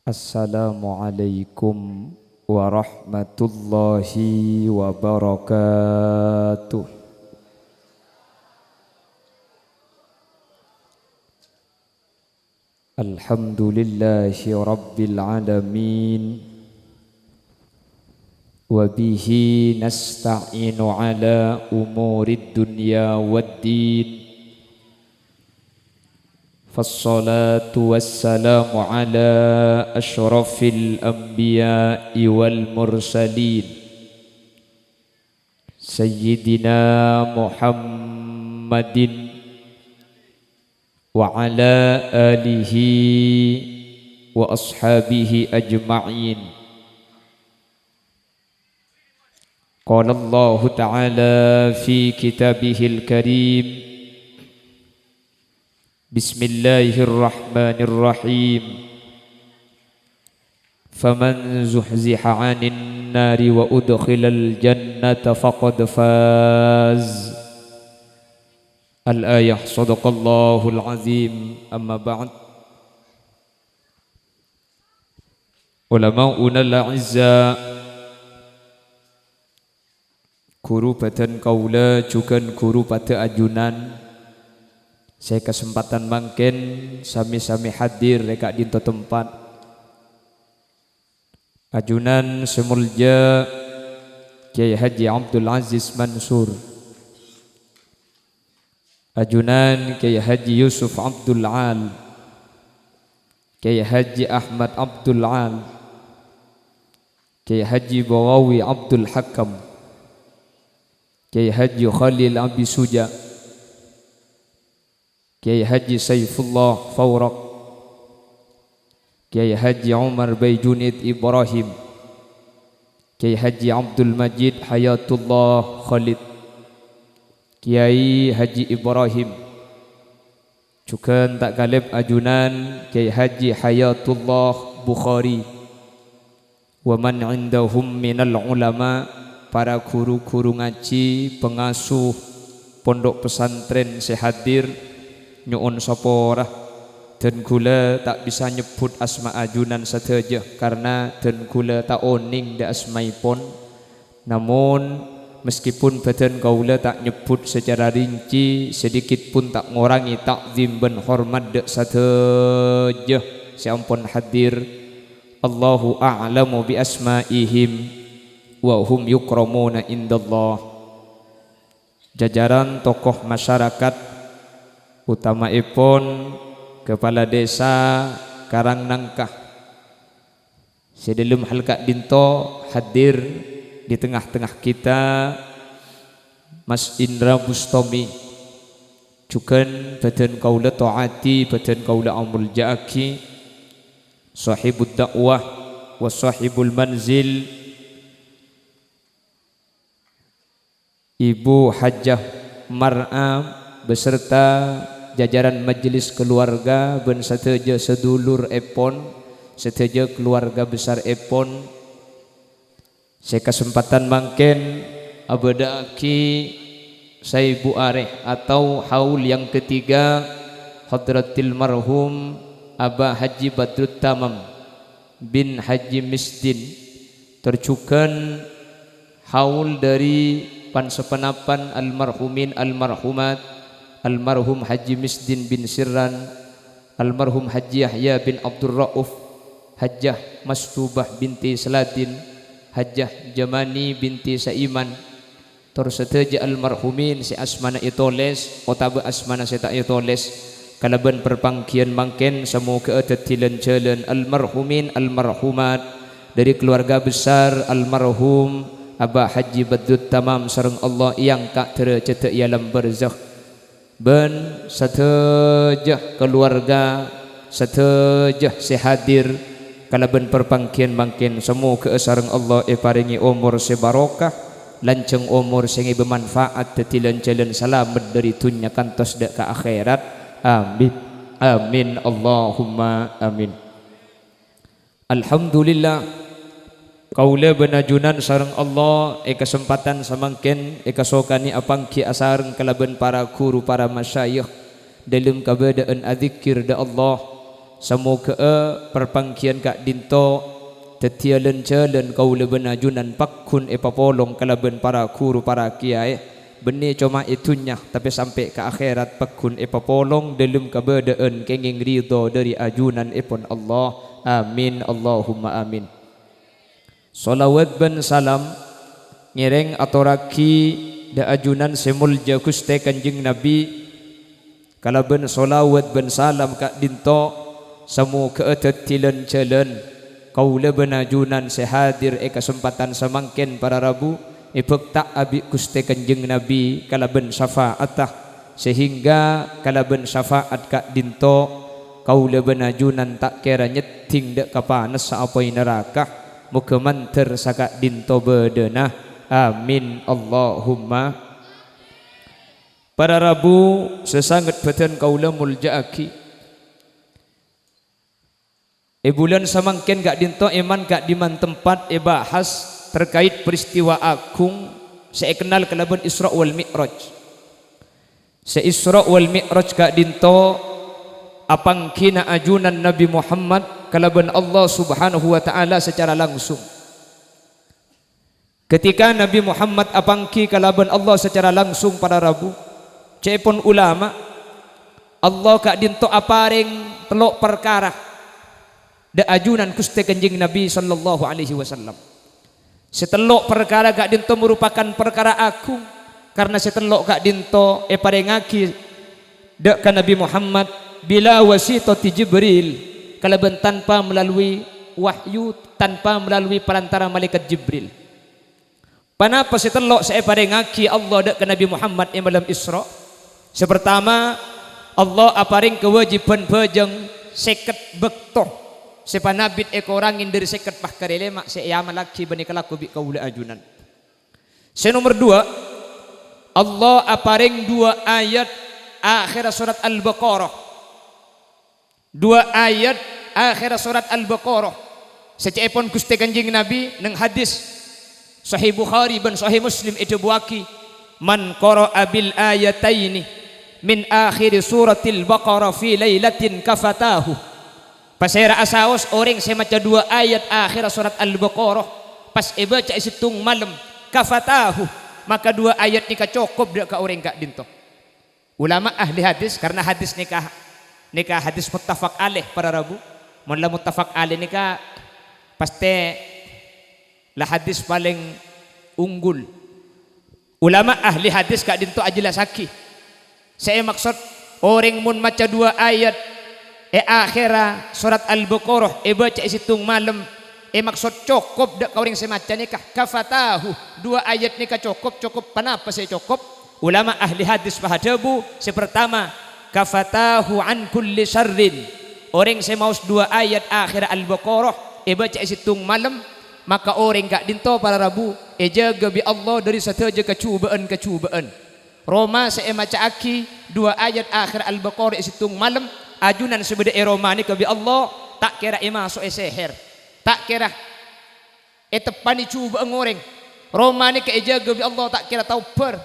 Assalamualaikum warahmatullahi wabarakatuh. Alhamdulillahi rabbil alamin. Wabihi nasta'inu ala umurid dunya waddin. Fassalatu wassalamu ala ashrafil anbiya'i wal mursalin Sayyidina Muhammadin wa ala alihi wa ashabihi ajma'in. Qala Allah Ta'ala fi kitabihil karim. Bismillahirrahmanirrahim. Faman zuhziha 'anil nari wa udkhilal jannata faqad faz. Al-ayah. Shadaqallahul azim. Amma ba'd. Ulama'una al-'izza, guru batan kaula jugan guru pada ajunan. Saya kesempatan mangken sami-sami hadir reka dinto tempat ajunan semulja Kiai Haji Abdul Aziz Mansur, ajunan Kiai Haji Yusuf Abdul Al, Kiai Haji Ahmad Abdul Al, Kiai Haji Bawawi Abdul Hakam, Kiai Haji Khalil Abi Suja, Kiai Haji Saifullah Fawrak, Kiai Haji Umar Baijunid Ibrahim, Kiai Haji Abdul Majid Hayatullah Khalid, Kiai Haji Ibrahim, juga tak kalib ajunan Kiai Haji Hayatullah Bukhari, wa man indahum minal ulama, para guru-guru ngaji, pengasuh pondok pesantren sehadir. Nyuun saporah dan gula tak bisa nyebut asma ajunan saja karena dan gula tak oning da asmaipun. Namun meskipun badan kaula tak nyebut secara rinci, sedikit pun tak ngorangi takzim dan hormat da saja siampun hadir. Allahu a'lamu bi asmaihim wa hum yukramuna indallah. Jajaran tokoh masyarakat utama ipun Kepala Desa Karangnangkah sedilum halka dinto hadir di tengah-tengah kita Mas Indra Bustomi, juga badan kaula taati, badan kaula amul ja'aki, sahibud dakwah wa sahibul manzil, Ibu Hajjah Mar'am beserta jajaran majelis keluarga ben sateja sedulur epon, sateja keluarga besar epon. Saya kesempatan mangken abadaki saya Bu Areh atau haul yang ketiga Hadratil marhum Abah Haji Badrut Tamam bin Haji Misdin, tercukan haul dari pansepenapan almarhumin almarhumat almarhum Haji Misdin bin Sirran, almarhum Haji Yahya bin Abdul Rauf, Hajjah Mastubah binti Saladin, Hajjah Jamani binti Saiman, terseteja almarhumin si asmana itoles otaba asmana seta itoles kalaban perpangkian mangken semoga tetilan jalan almarhumin almarhumat dari keluarga besar almarhum Abah Haji Badrut Tamam sareng Allah yang kak terceta ialam barzakh ben satejah keluarga satejah sehadir kalaban perpangkian mangkin semua keesareng Allah paringi umur sebarokah lanceng umur sing bermanfaat tetilan jalan selamat dari dunya kantos dak ke akhirat. Amin amin Allahumma amin. Alhamdulillah kaula benajunan sareng Allah kesempatan samangken kasokani apangki asareng kalaban para guru para masyayikh dalam keberadaan adzikir da Allah semoga perpangkian kak dinto tetialen celen kau leben ajunan pakkun epapolong kalaben para guru para kiai benih cuma itunya tapi sampai ke akhirat pakkun epapolong dalam keberadaan kenging ridho dari ajunan epon Allah. Amin Allahumma amin. Salawat ben salam ngereng atoraki da ajunan semulja Gusti Kanjeng Nabi kalaben salawat ben salam kak dinto samu keetetilan celen kaula ben ajunan sehadir kesempatan semangken para rabu ipekta abi Gusti Kanjeng Nabi kalaben syafaatah sehingga kalaben syafaat kak dinto kaula ben ajunan tak kira nyeting dek kapanes saapoi neraka muka manter sakak dinto bedenah. Amin Allahumma. Para rabu sesangat beten kaula muljaaki bulan samangken gak dinto eman gak diman tempat bahas terkait peristiwa agung saya kenal kelaban Isra wal Mi'raj. Se Isra wal Mi'raj gak dinto apangkina ajunan Nabi Muhammad kalaban Allah Subhanahu wa taala secara langsung. Ketika Nabi Muhammad apangki kalaban Allah secara langsung para rabu, cepon ulama Allah kak dinto apareng telok perkara da ajunan Gusti Kanjeng Nabi sallallahu alaihi wasallam. Setelok perkara kak dinto merupakan perkara agung karena setelok kak dinto parengaki da ka Nabi Muhammad bila wasitati Jibril kalaban tanpa melalui wahyu, tanpa melalui perantara malaikat Jibril. Panapa setelok saya parengaki Allah dak ke Nabi Muhammad yang malam Isra? Sepertama Allah aparing kewajiban pejeng seket bektoh sepanabit ekorangin dari seket pahkarele mak seyaman laki bani kalaku bi kaula ajunan. Senomor dua Allah aparing dua ayat akhir surat Al-Baqarah. Dua ayat akhir surat Al-Baqarah secepon Gusti Kanjeng Nabi nang hadis Sahih Bukhari dan Sahih Muslim itu buaki man qara'a bil ayataini min akhir suratil Baqarah fi lailatin kafatahu. Pasera asaos orang semaca dua ayat akhir surat Al-Baqarah pas baca isitung malam kafatahu maka dua ayat nikah cukup dak ka orang kak dinto. Ulama ahli hadis karena hadis nikah hadis muttafaq alaih para rabu. Mun la muttafaq alaih nikah pasti lah hadis paling unggul. Ulama ahli hadis kak dinto ajelasaki. Saya maksud orang mun maca dua ayat akhira surat Al-Baqarah baca isitung malam maksud cukup dak orang semaca nikah kafatahu dua ayat nikah cukup panapa saya cukup? Ulama ahli hadis pahadabu sepertama kafatahu an kulli syarrin orang saya maus dua ayat akhir Al-Baqarah baca isitung malam maka orang kak dinto para rabu jaga bi Allah dari sataja kecubaan. Roma saya maca aki dua ayat akhir Al-Baqarah isitung malam ajunan sebeda Roma ni ke bi Allah tak kira masuk seher tak kira tepani cubaan orang Roma ni ke jaga bi Allah tak kira tau per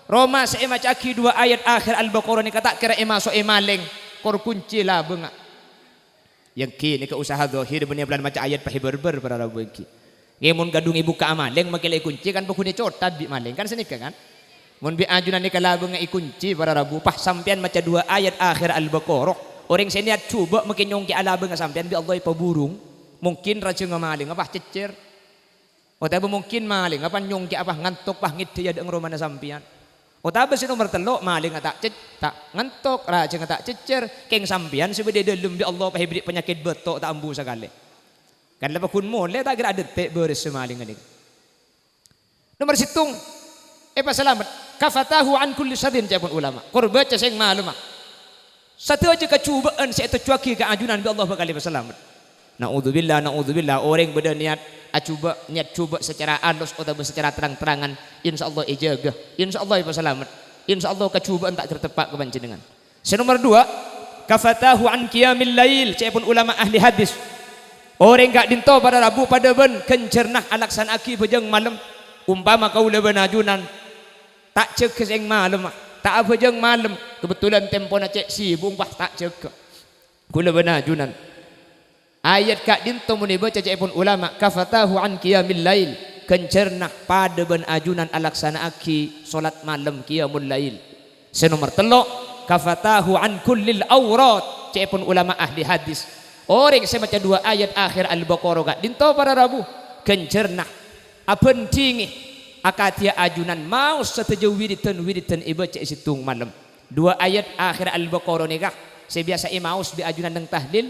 Roma saya maca aki dua ayat akhir Al-Baqarah ni tak kira masuk maleng kor kunci lah bengak yang kini ke usaha zahir benih bulan maca ayat pahiberber para rabu yang ngemun gadung ibu ka amaleng makilai kunci kan pokoknya cotat bi maleng kan senika kan mun bi ajunan ni kalabeng ikunci para rabu pah sampean maca dua ayat akhir Al-Baqarah orang seniat coba makin nyongki alabeng sampean bi Allah ipaburung mungkin raja ngamaling apa cecer otabe mungkin maling apa nyongki apa ngantuk pah ngiti ya deng romana sampean otabe si nomor telok maling tak ngantuk raja tak cecer keng sampean sebede delum bi Allah pahibri penyakit betok tak ambu sakali. Kan lepas kun mole tak kira ada tek beres semaling adik. Nomor situng pas selamat kafatahu an kulli syarrin jabun ulama. Qur baca sing malum. Satu aja kecubaan saya tercuaki ke ajunan bi Allah bakal selamat. Naudzubillah orang beda niat niat cuba secara halus atau secara terang-terangan insyaallah ijaga. Insyaallah selamat. Insyaallah kecubaan tak tertepak ke panjenengan. Nomor dua kafatahu an qiyamil lail cepun ulama ahli hadis. Orang gak dinto pada rabu pada ben kencernah alaksan aki bejeng malam umpama kau leben ajunan tak cek keseng malam tak apa jeng malam kebetulan tempo na cek sibuk bah tak cek kula bena ajunan ayat kak dinto muni baca pun ulama kafatahu an qiyamil lail kencernah pada ben ajunan alaksana aki solat malam qiyamul lail. Senomor telok kafatahu an kullil aurat pun ulama ahli hadis. Orang saya baca dua ayat akhir Al-Baqarah kak dinto para rabu kencernah apen tinggi akatia ajunan mau setuju wiritan ibaca situng malam. Dua ayat akhir Al-Baqarah nikah saya biasa maus bi ajunan nang tahlil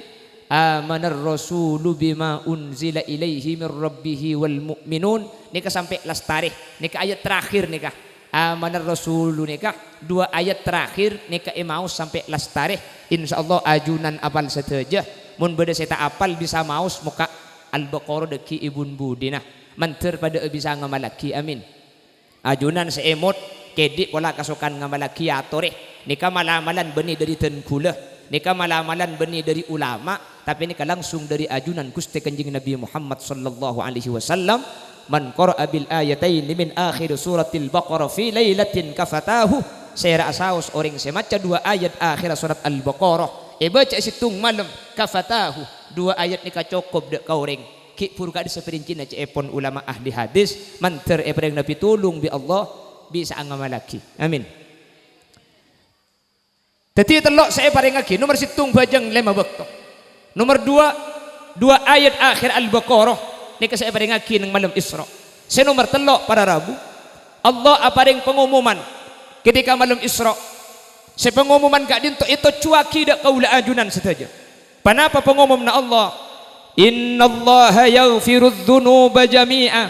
amanar rasulu bima unzila ilaihi min rabbih wal mu'minun nikah sampai last tarikh nikah ayat terakhir nikah amanar rasulu nikah dua ayat terakhir nikah maus sampai last tarikh insyaallah ajunan apal sateja mun beda saya tak apal bisa maus muka Al-Baqarah deki ibun budina manter pada bisa ngamalaki amin ajunan seemot kedik pola kasukan ngamalaki atore nikah malamalan benih dari tenkula nikah malamalan benih dari ulama tapi nikah langsung dari ajunan Gusti Kanjeng Nabi Muhammad sallallahu alaihi wasallam man qara'a bil ayatain min akhir suratil Baqarah fi lailatin kafatahu saya rasaus orang semaca dua ayat akhir surat Al-Baqarah baca situng malam kafatahu dua ayat nikah cukup dek kaureng ki purka di seperincina cepon ulama ahli hadis manter ebreng Nabi tulung bi Allah bisa ngamalaki amin. Teti telok saya paling lagi nomor situng bajang lima waktu nomor dua ayat akhir Al-Baqarah nikah saya paling lagi nang malam Isra. Saya nomor telok para rabu Allah aparing pengumuman ketika malam Isra. Saya pengumuman kak dinto itu cuaki dak kaula ajunan saja. Kenapa pengumum na Allah? Innallaha yaghfirudz dzunuba jami'a.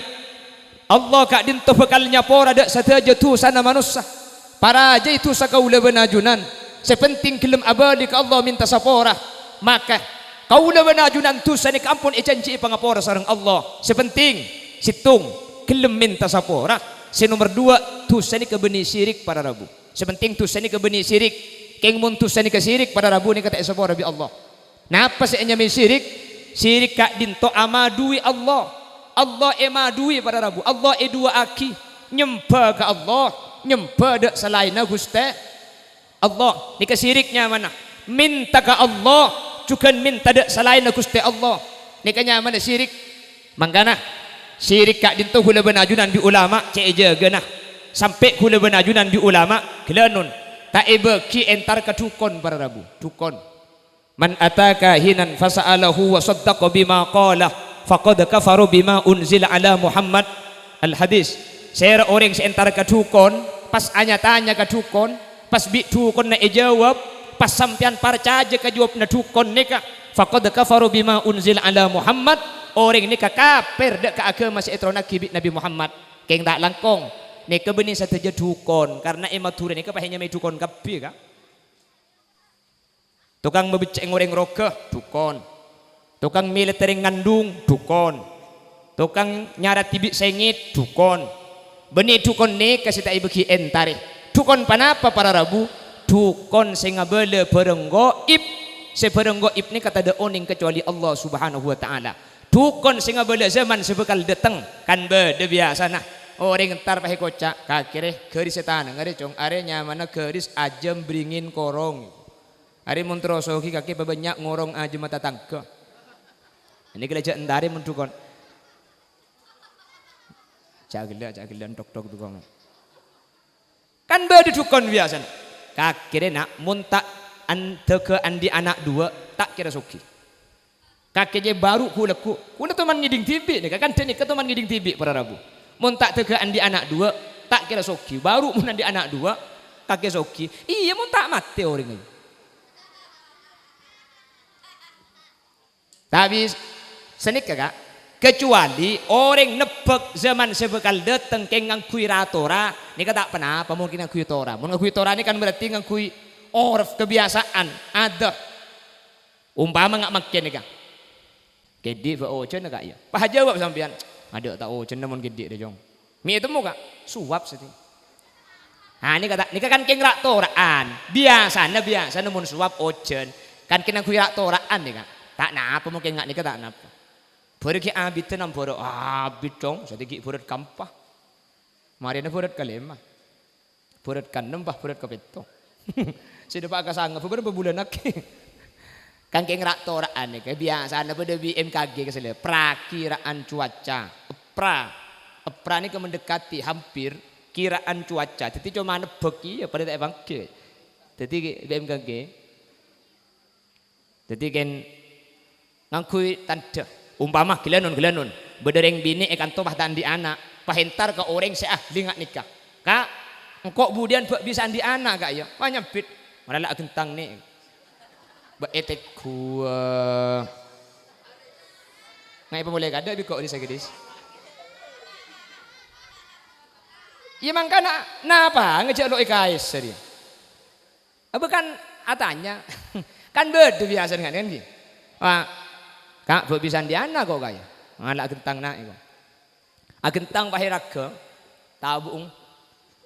Allah kak dinto bekal nyapora dak saja tu sana manusia. Para aja itu sakaula benajunan. Sepenting kelem abadi ke Allah minta sapora maka kaula benajunan tu sana kampun janji pangapora sareng Allah. Sepenting situng kelem minta sapora. Nomor dua tu sana ke benih syirik para rabu. Sepenting tu sana ke benih syirik keng mun tu sana ke syirik para rabu ni kata sapora bi Allah. Napa saya nyami syirik? Syirik kak dinto amadui Allah. Allah emadui para rabu. Allah dua aki nyembah ke Allah nyembah dak selain Gusti Allah ni kesiriknya mana minta ke Allah juga minta dak selain Gusti Allah ni kanya mana syirik mangkana syirik kak dinto hula benajunan di ulama cek jaga nah sampai hula benajunan di ulama kelanun tak ki entar ke dukun para rabu dukun man ataka hinan fasa'alahu wa saddaqa bima qala faqad kafaru bima unzila ala Muhammad al hadis saya orang entar ke dukun pas anya tanya ke dukun pas bi dukun na jawab pas sampean percaya ke jawab na dukun nika faqad kafaru bima unzila ala Muhammad orang nika kafir dak ke agama seetrona kibit Nabi Muhammad keng tak langkong nika benih sateja dukun karena emature nika pahenya me dukun kabeh ka tukang mebecek ngoreng roga dukun tukang militer ngandung dukun tukang nyarat tibik sengit dukun benih dukun nika sita ibeki entare dukun panapa para rabu dukun sing ngabele bareng gaib se bareng gaib ni kata da oning kecuali Allah Subhanahu wa taala dukun sing ngabele zaman sebekal dateng kan bede biasa nah orang entar pahe kocak kakire geris setan ngare cong are nyamana geris ajem beringin korong are mun trosoki kaki banyak ngorong ajem mata tangga ini geleja entare mun dukun jagelan tok dukun kan bade dukun biasa kakire nak muntak anteke andi anak dua tak kira suki kakeknya baru kuleku kula teman ngiding tibi nih kan dene teman ngiding tibi para rabu muntak teke andi anak dua tak kira suki baru mun andi anak dua kakek suki iya muntak mati orang ini tapi senik kakak kecuali orang nebek zaman sebekal dateng keng ngangkui ratora ini tak pernah apa mungkin ngangkui tora mun ngangkui tora ini kan berarti ngangkui orf kebiasaan ada umpama ngak makin nih kak gede ba ojen kak ya pah jawab sampean ada tak ojen namun gede deh jong mi itu mau kak suap sih nah ini kata ini kan keng ratoraan biasa namun suap ojen kan kena ngangkui ratoraan nih kak tak napa mungkin ngak nih tak napa Pergi abit tenam bodoh abit dong, jadi gigi bodoh kampah. Mari na bodoh kalema, bodoh kanem bah bodoh kapeto. Sudah pak kasangga, beberapa bulan lagi. Kan kayak ngerak toraan nih, kebiasaan apa dari BMKG kesel, prakiraan cuaca, epra ini mendekati hampir kiraan cuaca, jadi cuma nebak ya pada tak bangke, jadi BMKG, jadi kan ngangkui tanda, umpama gilanun, bedereng bini ikan tobah tandi anak, pahentar ke orang seahli ngak nikah, kak, engkau kemudian bisa andi anak kak ya, banyak bit, malah gentang nih. Beetek gua ngai boleh kada bi kok ini saya gadis ya mangka napa ngejak lo ikais dia apa kan atanya kan beda biasa dengan kan wah kak buat bisa di anak kok kaya anak gentang nak itu gentang pahiraga tabung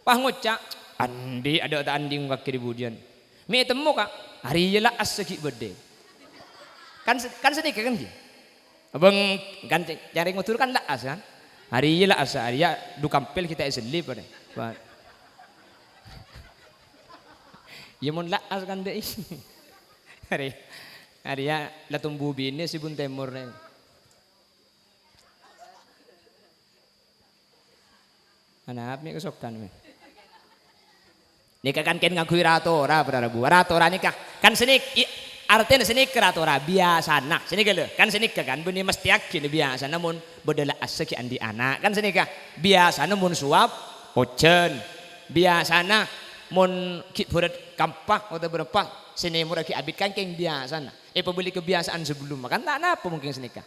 pah ngocak andi ada anding kaki dibudian mi temu kak hari lah asik berde kan sedikit kan dia abang kan cari motor kan lah as kan hari lah as hari ya du kampel kita esli pada ya mon lah as kan deh hari ya lah tumbuh bini si bun temur nih anak apa kesokan nih nikah kan ngakui ratora pada rabu ratora nikah kan senik artinya senik ratora biasa nak senik lo kan senik kan benih mesti yakin biasa namun bedala asik andi anak kan senikah biasa namun suap ocen biasa nak mun berat kampah atau berapa sini murah abit kan keng biasa nak pembeli kebiasaan sebelum makan tak apa mungkin senikah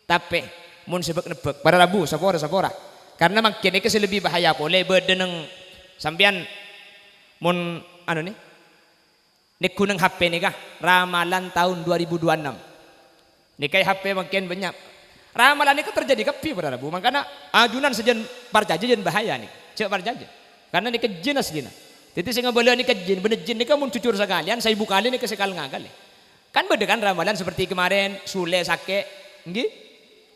tapi mun sebab nebak pada rabu sapora karena makin ini lebih bahaya boleh berdeneng sampian mun anu nih nek kuneng HP nih kah ramalan tahun 2026 nih kayak HP makin banyak ramalan ini terjadi kepi pada rabu makanya ajunan sejen parjaja jen bahaya nih cek parjaja karena nih kejin aslinya jadi saya nggak boleh nih kejin bener jin nih kamu cucur sekalian saya buka nih kesekal ngagal kan beda kan ramalan seperti kemarin Sule Sake nggih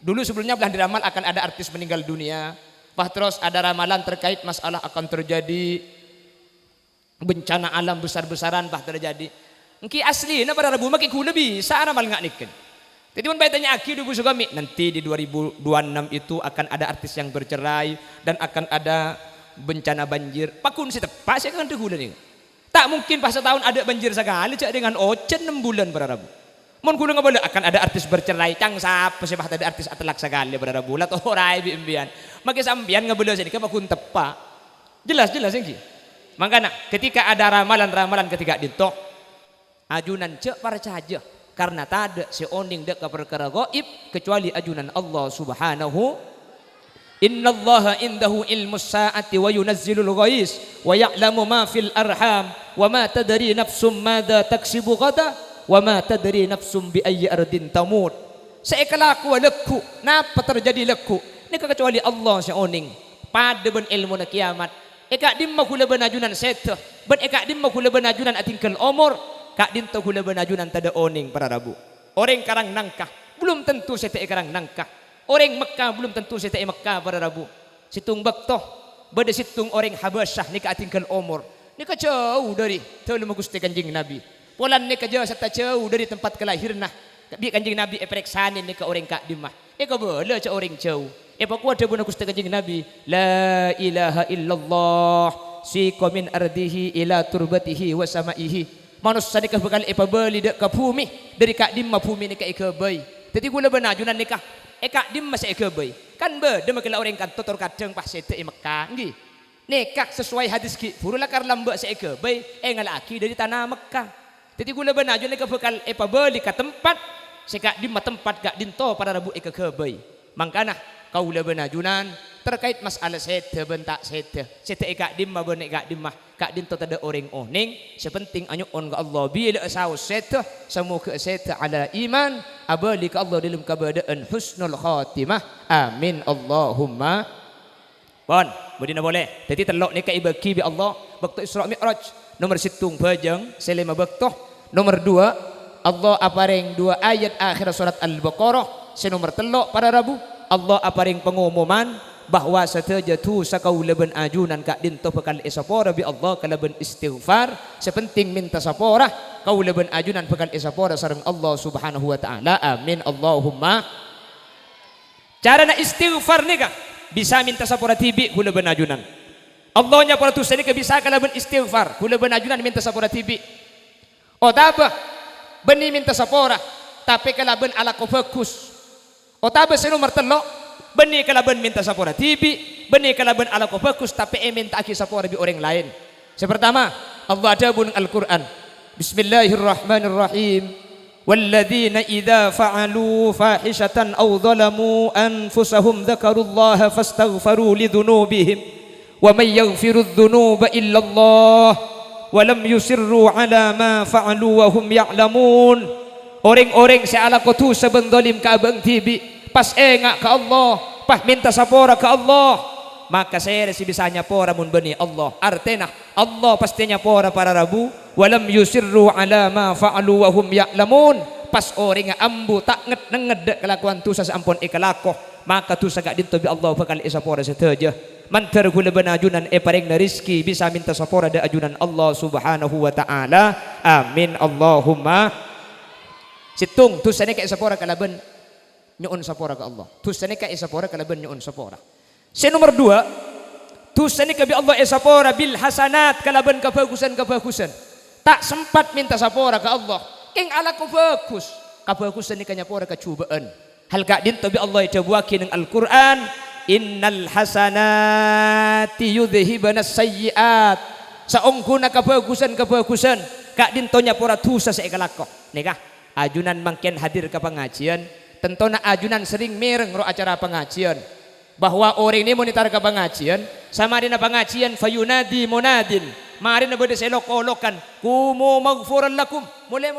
dulu sebelumnya belah diramal akan ada artis meninggal dunia pas terus ada ramalan terkait masalah akan terjadi bencana alam besar-besaran bah terjadi. Engki asli na pada rabu makin kula bisa ramal ngak niken. Jadi mun tanya aki dubu sugami nanti di 2026 itu akan ada artis yang bercerai dan akan ada bencana banjir. Pakun si tepat saya kan kula nih. Tak mungkin pas setahun ada banjir sekali cak dengan ocen 6 bulan pada rabu. Mun kula boleh akan ada artis bercerai cang sapa sih bah tadi artis atelak sekali pada rabu lah torai biimbian. Maki sambian nggak boleh sini ke pakun tepat. Jelas engki. Makanya ketika ada ramalan ketika ditok ajunan cek para saja karena tak ada seoning dek ke perkara gaib kecuali ajunan Allah Subhanahu innallaha indahu ilmus saati wa yunazzilul ghais wa ya'lamu ma fil arham wa ma tadri nafsum madza taksibu ghada wa ma tadri nafsum bi ayyi ardin tamut seekalaku lekku napa terjadi lekku ini kecuali Allah seoning pada ben ilmu na kiamat eka dimma kula benajunan seteh ben eka dimma kula benajunan atingkel omor kak dinto kula benajunan tada oning para rabu orang karang nangkah belum tentu sete karang nangkah orang Mekah belum tentu sete Mekah para rabu situng baktoh beda situng orang Habasyah nika atingkel omor nika jauh dari telu Gusti Kanjeng Nabi polan nika jauh serta jauh dari tempat kelahirna bi Kanjeng Nabi pereksanin nika orang kak dimah eka boleh ca orang jauh pokok ada guna Gusti Kanjeng Nabi la ilaha illallah siqa min ardihi ila turbatihi wa samaihi manusia nikah bakal beli dek ke bumi dari kak dimma bumi nikah ikabai jadi gula benajunan nikah kak dimma se ikabai kan beda makila orang kan tutur kadang pas sete Mekah nggih nikah sesuai hadis ki furulah kar lambak se ikabai ngalaki dari tanah Mekah jadi gula benajunan nikah bakal beli ke tempat se kak dimma tempat kak dinto para rabu ikabai mangkana kaula benajunan terkait masalah sete bentak sete eka dimma benek kak dimah kak dinto tada orang oning sepenting anyu on ke Allah bila saus sete semua ke sete ala iman abali ke Allah dalam keadaan husnul khatimah amin Allahumma bon bedina boleh jadi telok ni kai bagi bi Allah waktu Isra Mi'raj nomor situng pajang selema baktoh nomor 2 Allah apareng 2 ayat akhir surat Al-Baqarah senomor telok pada Rabu Allah aparing pengumuman bahwa setajatu sakaulaban ajunan kak dinto bekal isapora bi Allah kalaban istighfar sepenting minta sapora kau leben ajunan pekan isapora sareng Allah subhanahu wa ta'ala. Amin Allahumma. Cara na istighfar ni ka bisa minta sapora tibi kula ben ajunan. Allahnya para tusa ni ka bisa ka laben istighfar kula ben ajunan minta sapora tibi. O taba beni minta sapora tapi ka laben ala ko fokus. O taba sa nomor 3 beni ka laben minta sapora tibi, beni ka laben ala ko fokus tapi minta aki sapora bi orang lain. Sepertama Allah ada bunung Al-Qur'an. Bismillahirrahmanirrahim. والذين إذا فعلوا فاحشة أو ظلموا أنفسهم ذكروا الله فاستغفروا لذنوبهم ومن يغفر الذنوب إلا الله ولم يسروا على ما فعلوا وهم يعلمون. Orang-orang seala kotu sebendolim ka abang tibi pas engak ke Allah pas minta sapora ke Allah maka saya si bisanya pora mun bani Allah artena Allah pastinya pora para rabu walam yusirru ala ma fa'alu wa hum ya'lamun. Pas orang nga ambu tak nged kelakuan tu sa ampun ikalako maka tu sagak dinto bi Allah bakal isapora seteja mantar kula banajunan paring na rizki bisa minta sapora da ajunan Allah subhanahu wa ta'ala. Amin Allahumma. Situng tu sane ka isapora kalaban nyuun sapora ka Allah. Tu sane ka isapora kalaban nyuun sapora. Si nomor 2 tu sane ka bi Allah isapora bil hasanat kalaban kebagusan. Tak sempat minta sapora ke Allah. King ala ko bagus. Kabagusan ni kanya pora kacubaan. Hal ka din to bi Allah itabuaki ng Al-Qur'an, innal hasanati yudhibana sayyiat. Sa ongkuna kabagusan ka din to nya pora tusa sa ikalako. Nika, ajunan mangken hadir ka pengajian, tentu na ajunan sering mereng ro acara pengajian. Bahwa orang ini monitor ke pengajian, sama dina pengajian fayunadi munadin. Mari na bade selok-olokan kumu maghfuran lakum mule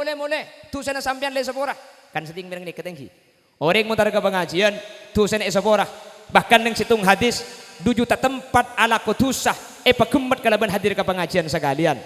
tu sana sampean le sapora kan seting mireng ni ketengki orang mutar ke pengajian tu sana sapora bahkan nang situng hadis 2 juta tempat ala kutusah pakemat kalaban hadir ke pengajian sekalian.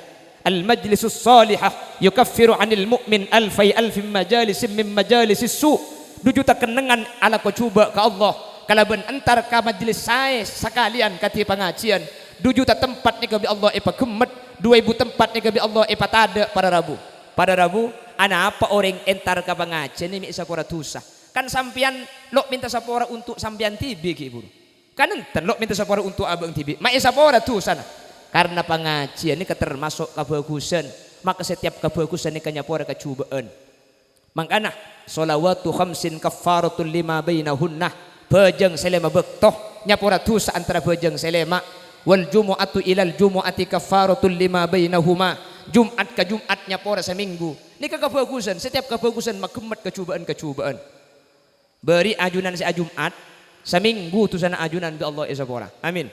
Al majlisus salihah yukaffiru anil mu'min alfai alfin majalisin min majalisis su. 2 juta kenangan ala ko cuba ke Allah kalaban antar ka majlis saya sekalian kati pengajian. 2 juta tempat ni kabi Allah pakemat, 2.000 tempat ni kabi Allah patada pada Rabu ana apa orang entar ka pengajian ni isa pora tusa kan sampian lo minta sapora untuk sampian tibi ki ibu kan enten lo minta sapora untuk abang tibi ma isa pora tusa na karena pengajian ni termasuk kebagusan maka setiap kebagusan ni kanya pora kacubaan mangkana sholawatu khamsin kaffaratul lima bainahunna bejeng selema bektoh nya pora tusa antara bejeng selema wal jumu'atu ilal jumu'ati kaffaratul lima bainahuma. Jumat ke Jumatnya pora seminggu. Ini kebagusan, setiap kebagusan makemat kecubaan. Beri ajunan si Jumat seminggu tu sana ajunan bi Allah esa pora. Amin.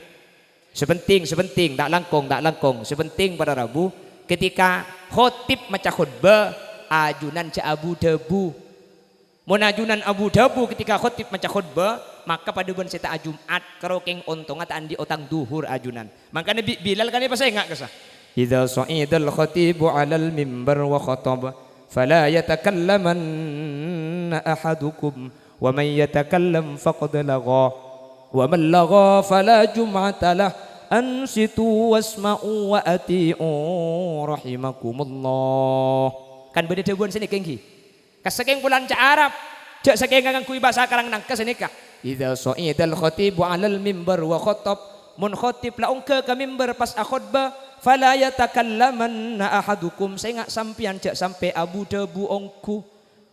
Sepenting tak langkong. Sepenting pada Rabu ketika khotib maca khutbah ajunan si Abu Dabu. Mun ajunan Abu Dabu ketika khotib maca khutbah maka pada bulan seta Jumat kerokeng ontong ataan di otang duhur ajunan. Makanya Bilal kan apa saya enggak kesah. Idza sa'idal khatibu 'alal mimbar wa khatab fala yatakallamanna ahadukum wa man yatakallam faqad lagha wa man lagha fala jum'ata lah ansitu wasma'u wa ati'u rahimakumullah. Kan beda bulan sini kengki. Kasakeng bulan ca Arab cak sakeng kang kui bahasa karang nangka senika idza sa'idal khatibu 'alal mimbar wa khatab mun khatib laung ke mimbar pas khutbah fala yatakallamanna ahadukum saya ngak sampian cak sampai Abu Dabu ongku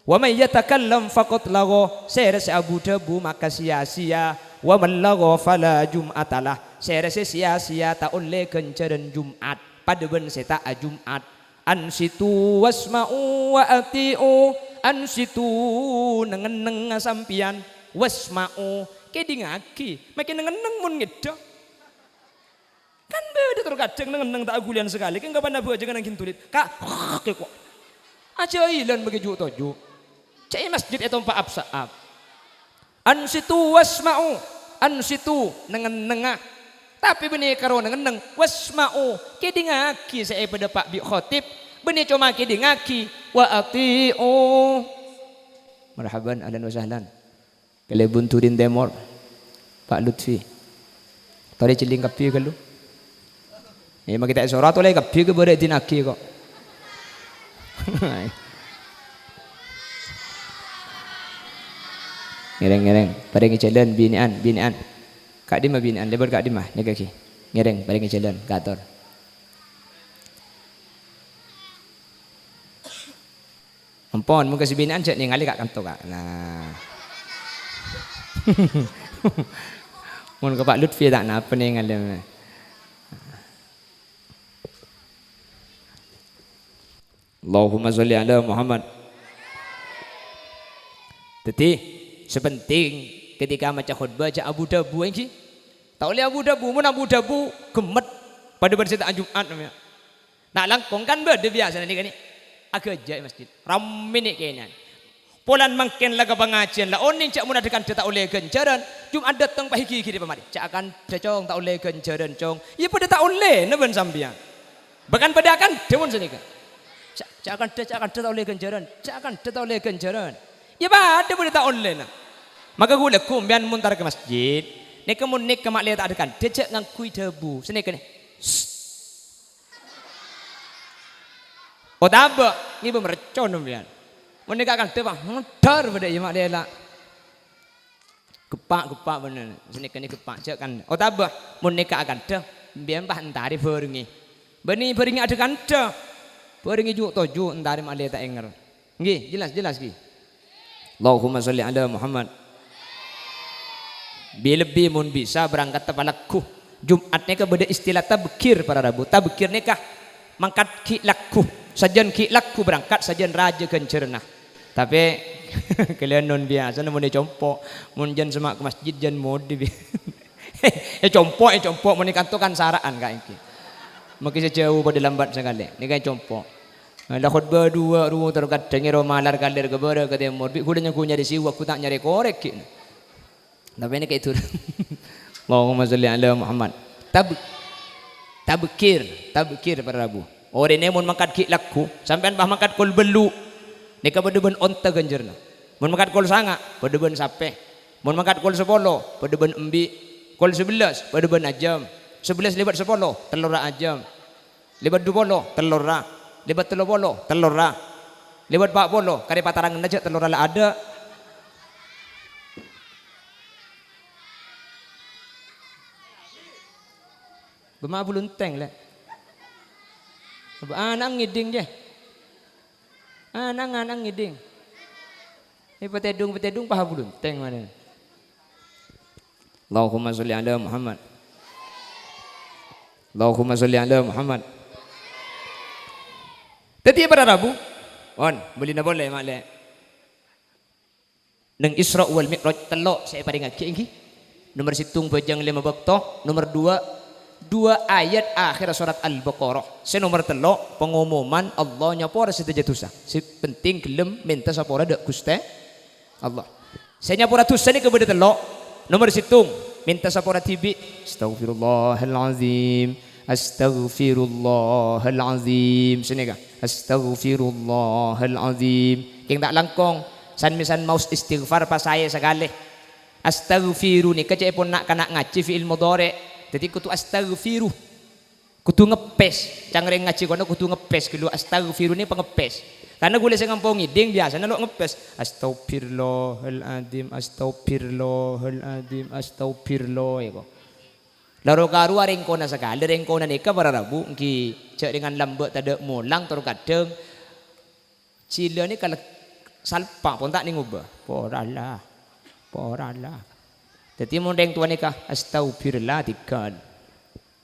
wa may yatakallam faqat lagha saya rasa Abu Dabu maka sia-sia wa man lagha fala jum'atalah saya rasa sia-sia ta oleh kencaran Jumat pada ben seta Jumat ansitu wasma'u wa ati'u ansitu nengeneng sampian wasma'u kedingaki makin nengeneng mun ngeda kan beda terkadang nengeneng tak agulian sekali kan kapan nabu aja kan nangkin tulit kak kok aja ilan bagi ju toju cai masjid itu empat absaab ansitu wasma'u ansitu nengenengah tapi benih karo nengeneng wasma'u kedingaki saya pada Pak Bi Khotib benih cuma kedingaki wa ati'u marhaban ahlan wa sahlan kale bunturin demor Pak Lutfi tadi ciling kapi kalau makita surat oleh kapi ke bere dinaki kok Ngereng paring jalan binian kak di mah binian lebar kak di mah ni kaki ngereng paring jalan gator ampun muka si binian cek ningali kak kanto kak nah mun ke Pak Lutfi tak napa nih ngalem Allahumma sholli ala Muhammad. Jadi sepenting ketika macam khutbah cak Abu Dabu ini tak boleh Abu Dabu mun Abu Dabu gemet pada bercerita Jumat namanya nak langkong kan berde biasa nanti kan ni agak jai masjid ramai ni kayaknya polan makin laga pengajian lah oning cak mun adakan tak oleh genjaran Jumat datang pagi kiri pemari cak akan cong tak oleh genjaran cong ya pada tak oleh naben sambian bahkan pada akan demun sini kan cak akan tak oleh genjaran cak akan tak oleh genjaran ya pada tak oleh nah maka gue lekum biar muntar ke masjid nek kemun nek kemak lihat tak adekan dia cak ngakui debu sini kan oh tabak ni bermercon biar menikah akan tebak mutar pada imak dia lah kepak benar sini kan ni kepak cak kan oh tabak menikah akan teh biar bah entari beringi beringi ada kan teh beringi juk toju entari mak dia tak enger nggih jelas nggih Allahumma sholli ala Muhammad. Lebih mun bisa berangkat tepalaku Jumatnya ke beda istilah tabkir para Rabu tabkir nikah mangkat ki laku sajan ki laku berangkat sajan raja kencernah tapi kalian non biasa namun dia compok mun jan semak ke masjid jan modi compok mun kantokan saraan kak iki makin sejauh pada lambat sekali ni kan compok ada khutbah dua terkadang ngero malar kalir ke bara ke timur bi kudanya ku nyari siwa ku tak nyari korek ki tapi ini kayak itu Allahumma sholli ala Muhammad tabkir para Rabu orang ini mun makan ki laku sampean bah makan kol belu ni ka bedeban onta ganjerna mun makan kol sanga bedeban sape mun makan kol 10 bedeban embi kol 11 bedeban ajam 11 libat 10 telur ajam libat 20 telur libat 30 telur libat 40 kare patarangan aja telur ada Bema bulunteng lah. Anang ngiding je. Anang ngiding. Ini petedung paha bulunteng mana. Allahumma sholli ala Muhammad. Allahumma sholli ala Muhammad. Tadi pada Rabu, beli na boleh mak le. Neng Isra wal Mi'raj telok saya paling ngaki ini. Nomor situng bajang 5 bakto, nomor 2 ayat akhir surat Al-Baqarah. Se nomor telok pengumuman Allah nyapora sedaja dosa. Si penting gelem minta sapora dak Gusti Allah. Saya nyapora dosa ni kepada telok nomor situng minta sapora tibi. Astaghfirullahalazim. Astaghfirullahalazim. Sini kah? Astaghfirullahalazim. King tak langkong san misan maus istighfar pas saya sekali. Astaghfiru ni kecek pun nak kena ngaji fi'il mudhari. Jadi kutu astaghfiru. Kutu ngepes. Cangreng ngaji kono kutu ngepes dulu astaghfiru ni pengepes. Karena gue lesen ngampung ngiding biasanya lo ngepes. Astagfirullahaladzim, astagfirullahaladzim, astagfirullah ya kok. Lalu karu rengkona sekali rengkona nikah para Rabu ki cek dengan lambat tak mulang terus kadang cila ni kalau salpak pun tak ni ngubah. Poralah. Jadi mundeng tuan nikah astagfirullah tiga.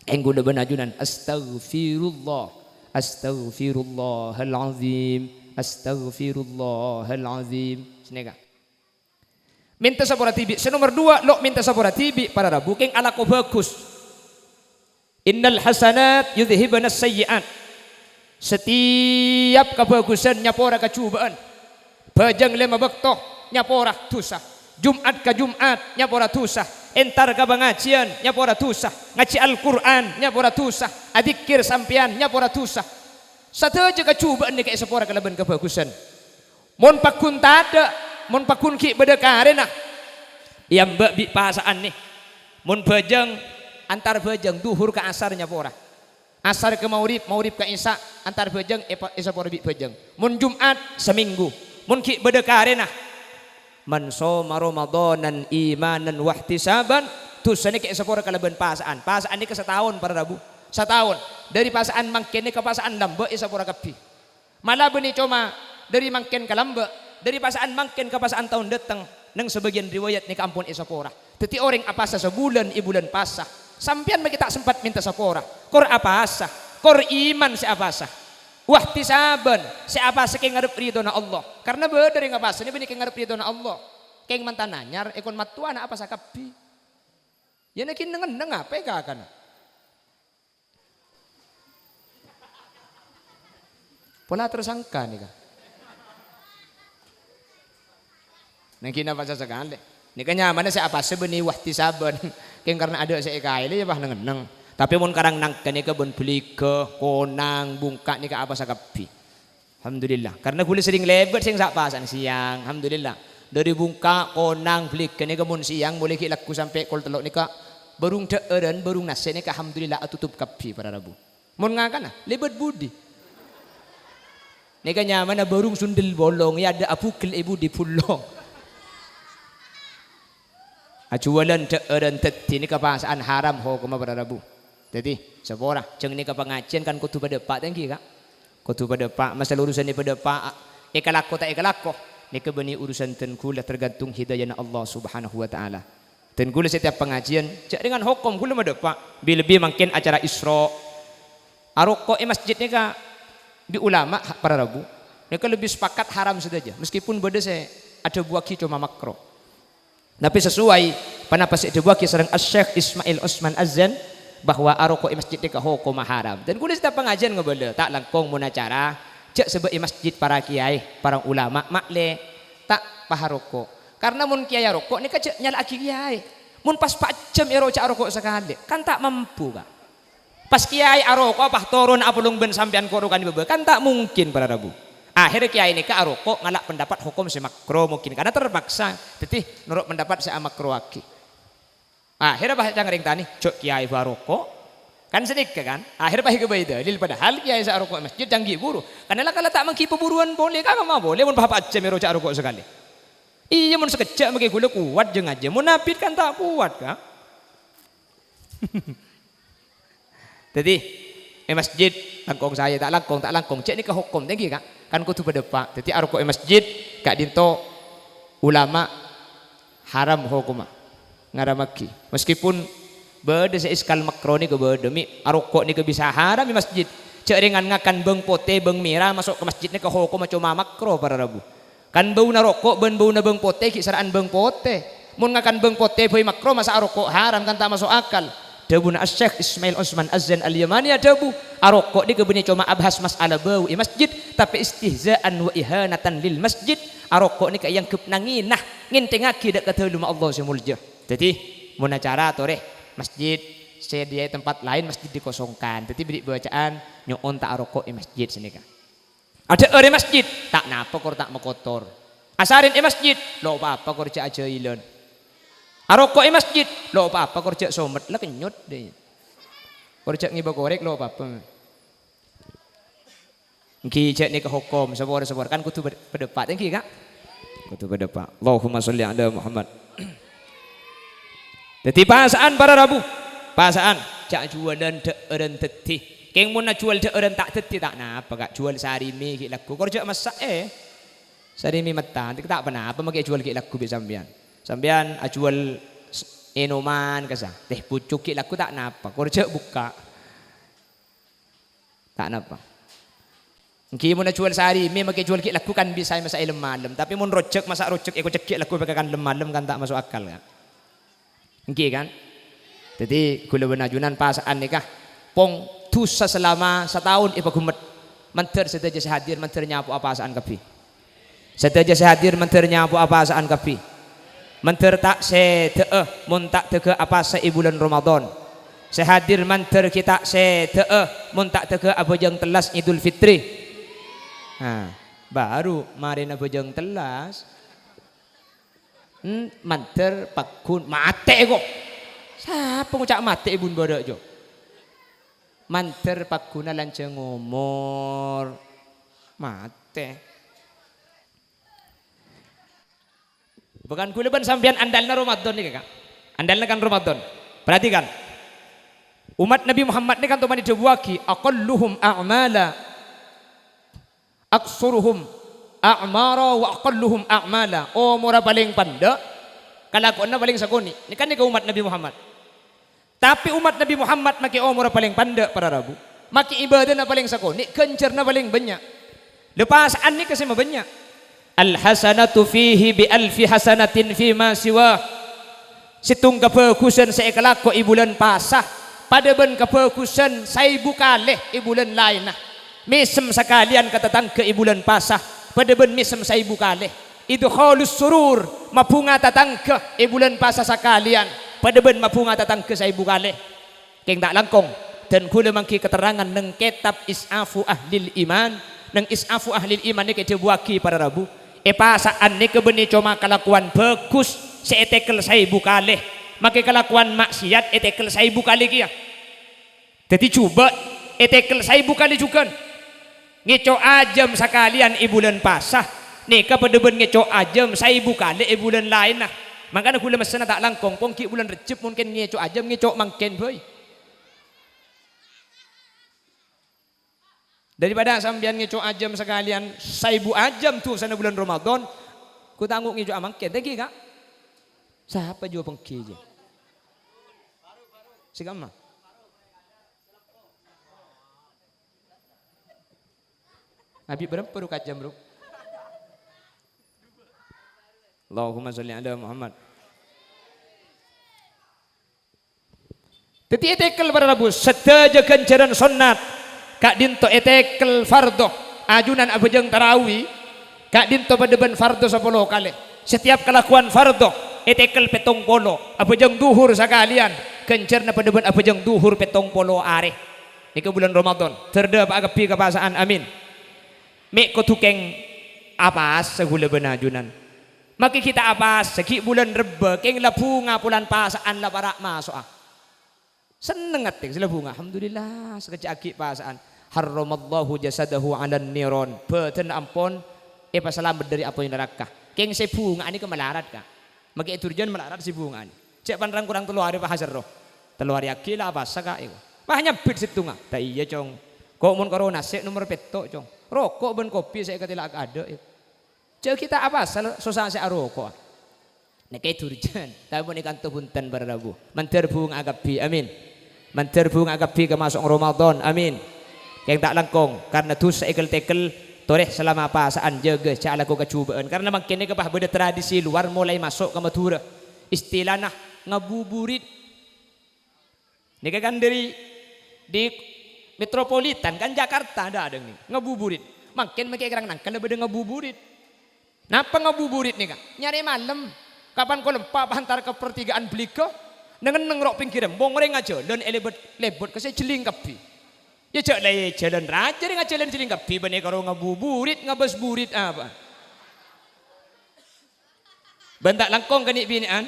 Enggu leban ajunan astagfirullahalazim, astagfirullahalazim. Senega. Minta sapora tibi. Senomor 2 lo minta sapora tibi para Rabu keng ala ko bagus. Innal hasanat yudhibana sayyi'at. Setiap kebagusan nyapora kecubaan. Bajang 5 bakto nyapora dosa. Jumat ke Jumat nyapora dosa. Entar ke pengajian nyapora dosa. Ngaji Al-Qur'an nyapora dosa. Adzikir sampean nyapora dosa. Satu aja kecubaan ni kayak sepora keleban kebagusan. Mon pakun tada, mon pakun ki bedekare nah. Yang mbak bi pasaan nih. Mon bajang antar bajang duhur ke asar nyapora. Asar ke maurib, maurib ke isya antar bejeng isya porbi bejeng. Mun Jumat seminggu. Mun ki bedekarena. Man shoma ramadanan imanan wahtisaban tusane ke isya pora kalaban pasaan. Pasaan ni ke setahun para Rabu. Setahun. Dari pasaan mangken ni ke pasaan lambe isya pora kapi. Malah beni cuma dari mangken ke lambe, dari pasaan mangken ke pasaan tahun datang nang sebagian riwayat ni kampun isya pora. Teti orang apa sa sebulan ibulan pasah. Sampian bagi tak sempat minta sapora. Kor apa asa? Kor iman si apa asa? Wahtisaban si apa asa keng ngarep ridho na Allah. Karena bener yang apa asa ni benih keng ngarep ridho na Allah. Keng mantan nanyar ekon matuana apa sa kapi. Ya nakin neng apa ya kan? Pola tersangka nih kan. Nakin apa sa sekali. Ini kan nyaman si apa asa benih wahtisaban. Keng karena ada saya kaili ya bah neng. Tapi mun karang nangkan ni ka bon beli ke konang bungka ni ka apa sakapi. Alhamdulillah. Karena gula sering lebat sing sak pasan siang. Alhamdulillah. Dari bungka konang beli ke ni ka mun siang boleh ki laku sampai kol telok ni ka barung deeren barung nasi ni ka alhamdulillah atutup kapi para Rabu. Mun ngakan lebat budi. Ni ka nyaman na barung sundel bolong ya ada apukil ibu di pulong. Acualan deeren teti ni kapasaan haram hukum pada Rabu. Jadi sepora ceng ni kapangajian kan kutu pada pak tengki kak. Kutu pada pak masalah urusan ni pada pak ekalako tak ekalako. Ni kebeni urusan tenkula tergantung hidayah Allah Subhanahu wa taala. Tenkula setiap pengajian cek dengan hukum kula pada pak. Lebih makin acara Isra. Aroko masjid ni kak di ulama para Rabu. Ni lebih sepakat haram saja. Meskipun beda saya ada buah cuma makro. Tapi sesuai panapas itu buat kisah Syekh Ismail Osman Azan bahwa aroko masjid deka hukum haram. Dan kulis setiap pengajian ngebele tak langkong munacara cek sebagai masjid para kiai, para ulama makle tak paharoko. Karena mun kiai rokok ni kecek nyala kiai. Mun pas pacem ero cak rokok sekali kan tak mampu kak. Pas kiai aroko pah turun apulung ben sampean korukan bebe kan tak mungkin para Rabu. Akhirnya kiai ini ke aroko ngalak pendapat hukum si makro mungkin karena terpaksa tetih nurut pendapat si makro aki. Akhirnya bahasa ring tani cok kiai baroko kan sedikit kan. Akhirnya bahasa kebaida lil padahal kiai sa aroko masjid canggih buru. Karena lah kalau tak mengkipu buruan boleh kan mah boleh mun bapak aja mero cak aroko sekali. Iya mun sekejap mengki gula kuat jeng aja mun napit kan tak kuat kan. Jadi masjid langkong saya tak langkong cek ni ke hukum tinggi kak kan kutu pada pak jadi aroko masjid kak dinto ulama haram hukum ngaramaki meskipun beda seiskal makro ni ke beda mi aroko ni ke bisa haram di masjid cek ringan ngakan beng pote beng mira masuk ke masjid ni ke hukum cuma makro para Rabu kan bau na rokok bau na beng pote kisaraan beng pote mun ngakan beng pote boy makro masa aroko haram kan tak masuk akal. Dabu na Syekh Ismail Osman Azan Al-Yamani dabu arokok di kebeni cuma abhas masalah bau i masjid tapi istihzaan wa ihanatan lil masjid arokok ni yang kepnanginah ngintengaki dak kata luma Allah semulja. Jadi mun acara tore masjid sedia tempat lain masjid dikosongkan. Jadi beri bacaan nyoon tak arokok i masjid sini kan. Ada ore masjid tak napa kor tak mekotor. Asarin i masjid lo apa kor cak aja ilon. Arokok masjid lo apa kerja somet lah kenyut deh kerja ngibah korek lo apa ngijak ni ke hukum sebor kan kutu berdepat engki kak kutu berdepat Allahumma sholli ala Muhammad. Jadi pasaan para Rabu pasaan cak jualan deeren teti keng mun jual deeren tak teti tak napa kak jual sarimi ki laku kerja masak sarimi mata tak apa make jual ki laku be sampean ajual enoman kasa teh pucuk ki laku tak napa kerja buka tak napa engki mun ajual sehari me make jual ki laku kan bisa masa malam tapi mun rojek masak rojek eko cekik laku bakakan malam kan tak masuk akal kan engki kan jadi kula benajunan pasaan nikah pong tusa selama setahun ipa gumet menter sedaja sehadir menter nyapu apasaan kapi sedaja sehadir menter nyapu apasaan kapi menter tak seteeh mun tak tege apa bulan Ramadan sehadir menter kita seteeh mun tak tege abojang telas Idul Fitri baru mari abojang telas menter pakun mate kok siapa ngucap mate ibun bodoh jo manter pakuna lanceng umur mate. Bukan kuleban sampean andalna Ramadan nih Kak. Andalna kan Ramadan. Perhatikan. Umat Nabi Muhammad ini kan teman dibuaki aqalluhum a'mala aksuruhum a'mara wa aqalluhum a'mala. Oh mura paling panda kalakuanna paling sakuni. Ini kan umat Nabi Muhammad. Tapi umat Nabi Muhammad maki umur paling panda para rabu. Maki ibadah na paling sakuni, kencer na paling banyak. Lepasaan ni kasi mabanyak. Al hasanatu fihi bi alfi hasanatin fi ma siwa. Situng kapakusan sa ikalako ibulan pasah. Pada ben kapakusan sa ibu kalih ibulan lain na. Misem sakalian katatang ke ibulan pasah. Pada ben misem sa ibu kalih. Idkhalus surur mapunga tatang ke ibulan pasah sakalian. Pada ben mapunga tatang ke sa ibu kalih. Keng tak langkong. Dan kula mangki keterangan neng kitab Is'afu Ahlil Iman. Neng Is'afu Ahlil Iman ni kita buaki para rabu. Pasaan ni kebeni cuma kelakuan bagus. Seetekel sa ibu kalih. Maka kelakuan maksiat etekel sa ibu kalih kia. Jadi coba etekel sa ibu kalih juga. Ngeco ajam sakalian ibulan pasah. Nika pada ben ngeco ajam sa ibu kalih ibulan lain nah. Makanya kula mesena tak langkong pongki bulan Recep mungkin ngeco ajam ngeco mangken boy. Daripada sambian ngeco ajam sekalian saibu ajam tuh sana bulan Ramadan ku tanggung ngeco amangken tadi Kak. Siapa juga pengki je. Sigama. Habis berapa perlu kajam bro? Allahumma sholli ala Muhammad. Teti etekel para rabu sedaja kencaran sunnat kak dinto etekel fardo ajunan abujang tarawih kak dinto pada ben fardo 10 kali. Setiap kelakuan fardo etekel petong polo abujang duhur sakalian kencer na pada ben abujang duhur petong polo are. Nika bulan Ramadan terda agapi kapasaan amin. Mek ko tukeng apas segula ben ajunan. Maka kita apas segi bulan Reba keng lapunga pulan pasaan la para masuk ah. Seneng atik sila bunga. Alhamdulillah sekejap aki pasaan. Harramallahu jasadahu 'alan niron. Beten ampun pasalamat dari apa yang neraka. Keng se bunga ani ke melarat ka. Magi turjan melarat si bunga ani. Cek panrang kurang 3 hari pasar roh. 3 hari aki lah apa saka iko. Mahnya bit situnga. Ta iya cong. Kok mun corona sek nomor petok cong. Rokok ben kopi saya katila ada. Cek kita apa susah se rokok. Nek turjan. Tapi mun ikan tuhuntan barabu. Manter bunga agapi amin. Manter bunga agapi ke masuk Ramadan amin. Yang tak langkong karena tu seekel-tekel toreh selama pasaan jaga cak laku kecubaan karena makin ni kepah beda tradisi luar mulai masuk ke Madura istilah nah ngabuburit ni kan dari di metropolitan kan Jakarta ada nih ngabuburit makin makin kerang nang kalau beda ngabuburit napa ngabuburit nih kan nyari malam kapan kau lempak antar ke pertigaan Bliko dengan nengrok pinggiran bongreng aja dan lebet kasi jeling kapi. Ya cak lay jalan raja dengan jalan jalan kapi bani karo ngabuburit ngabas burit apa. Bentak langkong kanik binian.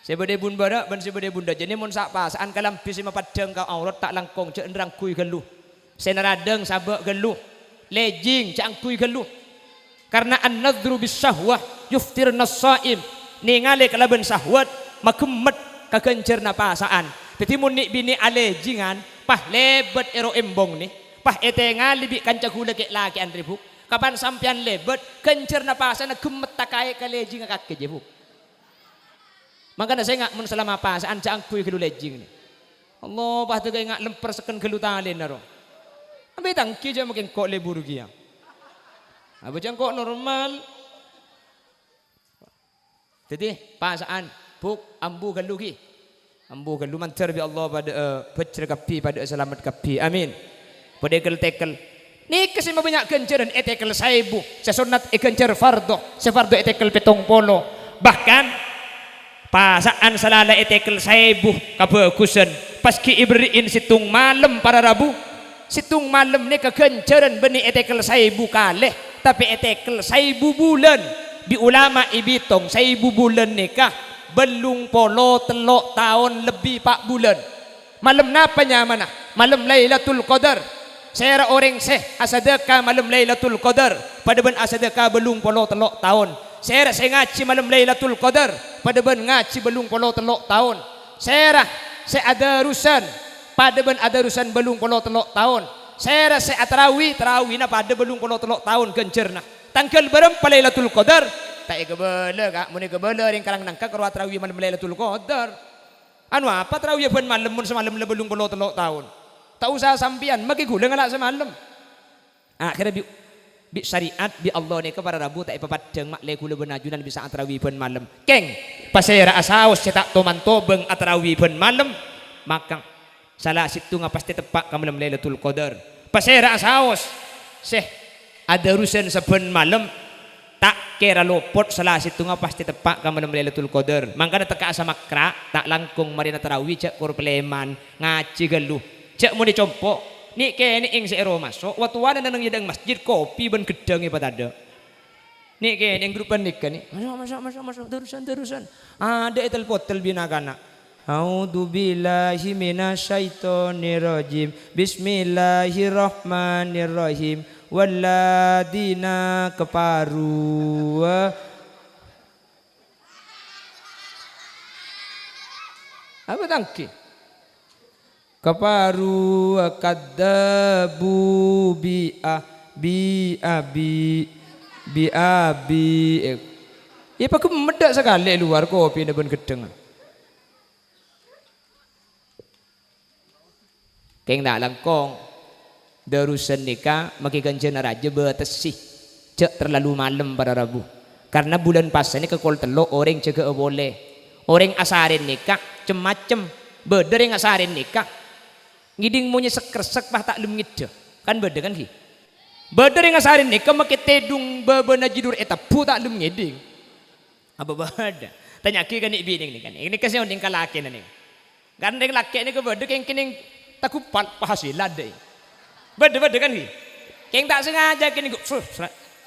Sebade bun bara ban sebade bunda jadi mun sak pasaan kalampi sima padang ka aurat tak langkong cak endrang kui geluh. Senaradeng sabak geluh. Lejing cak kui geluh. Karena an-nadhru bis syahwah yuftir nas-saim. Ningali kalaban syahwat makemet kakencerna pasaan. Jadi mun nik bini alejingan pah lebet ero embong ni pah etenga libi kancagula ke laki andri buk kapan sampian lebet kencer napasa na gemet takai kalejing kak keje buk makanya saya ngak mun selama pasaan cang kui gelu lejing ni Allah pah tegay ngak lemper seken gelu tali naro ambil tangki aja makin kok lebur gia apa jang kok normal jadi pasaan buk ambu gelu ki ambu kan luman terbi Allah pada pecer kapi pada selamat kapi amin pada tekel ni kasi mabanyak kenceran etekel saibu sesunat ikencer fardo sefardo etekel petong polo bahkan pasaan salala etekel saibu kabagusan paski ibriin situng malam para rabu situng malam ni kekenceran beni etekel saibu kaleh tapi etekel saibu bulan di ulama ibitong saibu bulan nikah belum polo telok tahun lebih 4 bulan Malam napanya mana? Malam Lailatul Qadar. Saya orang asadaka malam Lailatul Qadar. Pada ben asadaka belum polo telok tahun. Saya ngaji malam Lailatul Qadar. Pada ben ngaji belum polo telok tahun. Saya ada urusan. Pada ben ada urusan belum polo telok tahun. Saya tarawih na pada belum polo telok tahun gencerna. Tanggal berapa Lailatul Qadar? Tak kebala kak, muni kebala ring karang nangka kerwa tarawih malam Lailatul Qadar. Anu apa tarawih ben malam mun semalam lebelung puluh telok tahun. Tak usah sampian, maki gula ngalak semalam. Akhirnya bi syariat bi Allah ni kepada Rabu tak ipapadeng mak le gula ben ajunan bisa tarawih ben malam. Keng, pasera asaus cetak tomanto beng tarawih ben malam, maka salah situ pasti tepak ka malam Lailatul Qadar. Pasera asaus ada urusan seben malam tak kira lopot salah situ pasti tepak ka malam Lailatul Qadar. Mangkana teka asa makra tak langkung marina tarawih cek kur peleman ngaji geluh. Cek mau dicompo ni kene ing seero masuk waktu wana nang yedang masjid kopi ben gedang ipat ada. Ni kene ing grupan nikah ni. Masuk terusan. Ada etel binagana. A'udzu billahi minasyaitonir rajim. Bismillahirrahmanirrahim. Walladina kafaru apa tangki kafaru kadzabu bi ya pakai medak sekali luar kopi nebun gedeng keng nak langkong darusan nikah maki ganjana raja betesih cek terlalu malam pada Rabu karena bulan pas ini kekol telok orang jaga boleh orang asarin nikah cem-macem beda yang asarin nikah ngiding maunya sekresek pah tak lem ngide kan beda kan ki beda yang asarin nikah maki tedung bebena jidur etapu tak lem ngiding apa beda tanya ki kan ibining ni kan ini kasih onding kalaki nih kan deng laki ini ke beda yang kini takupat pahasilan deh beda kan ki keng tak sengaja kini gue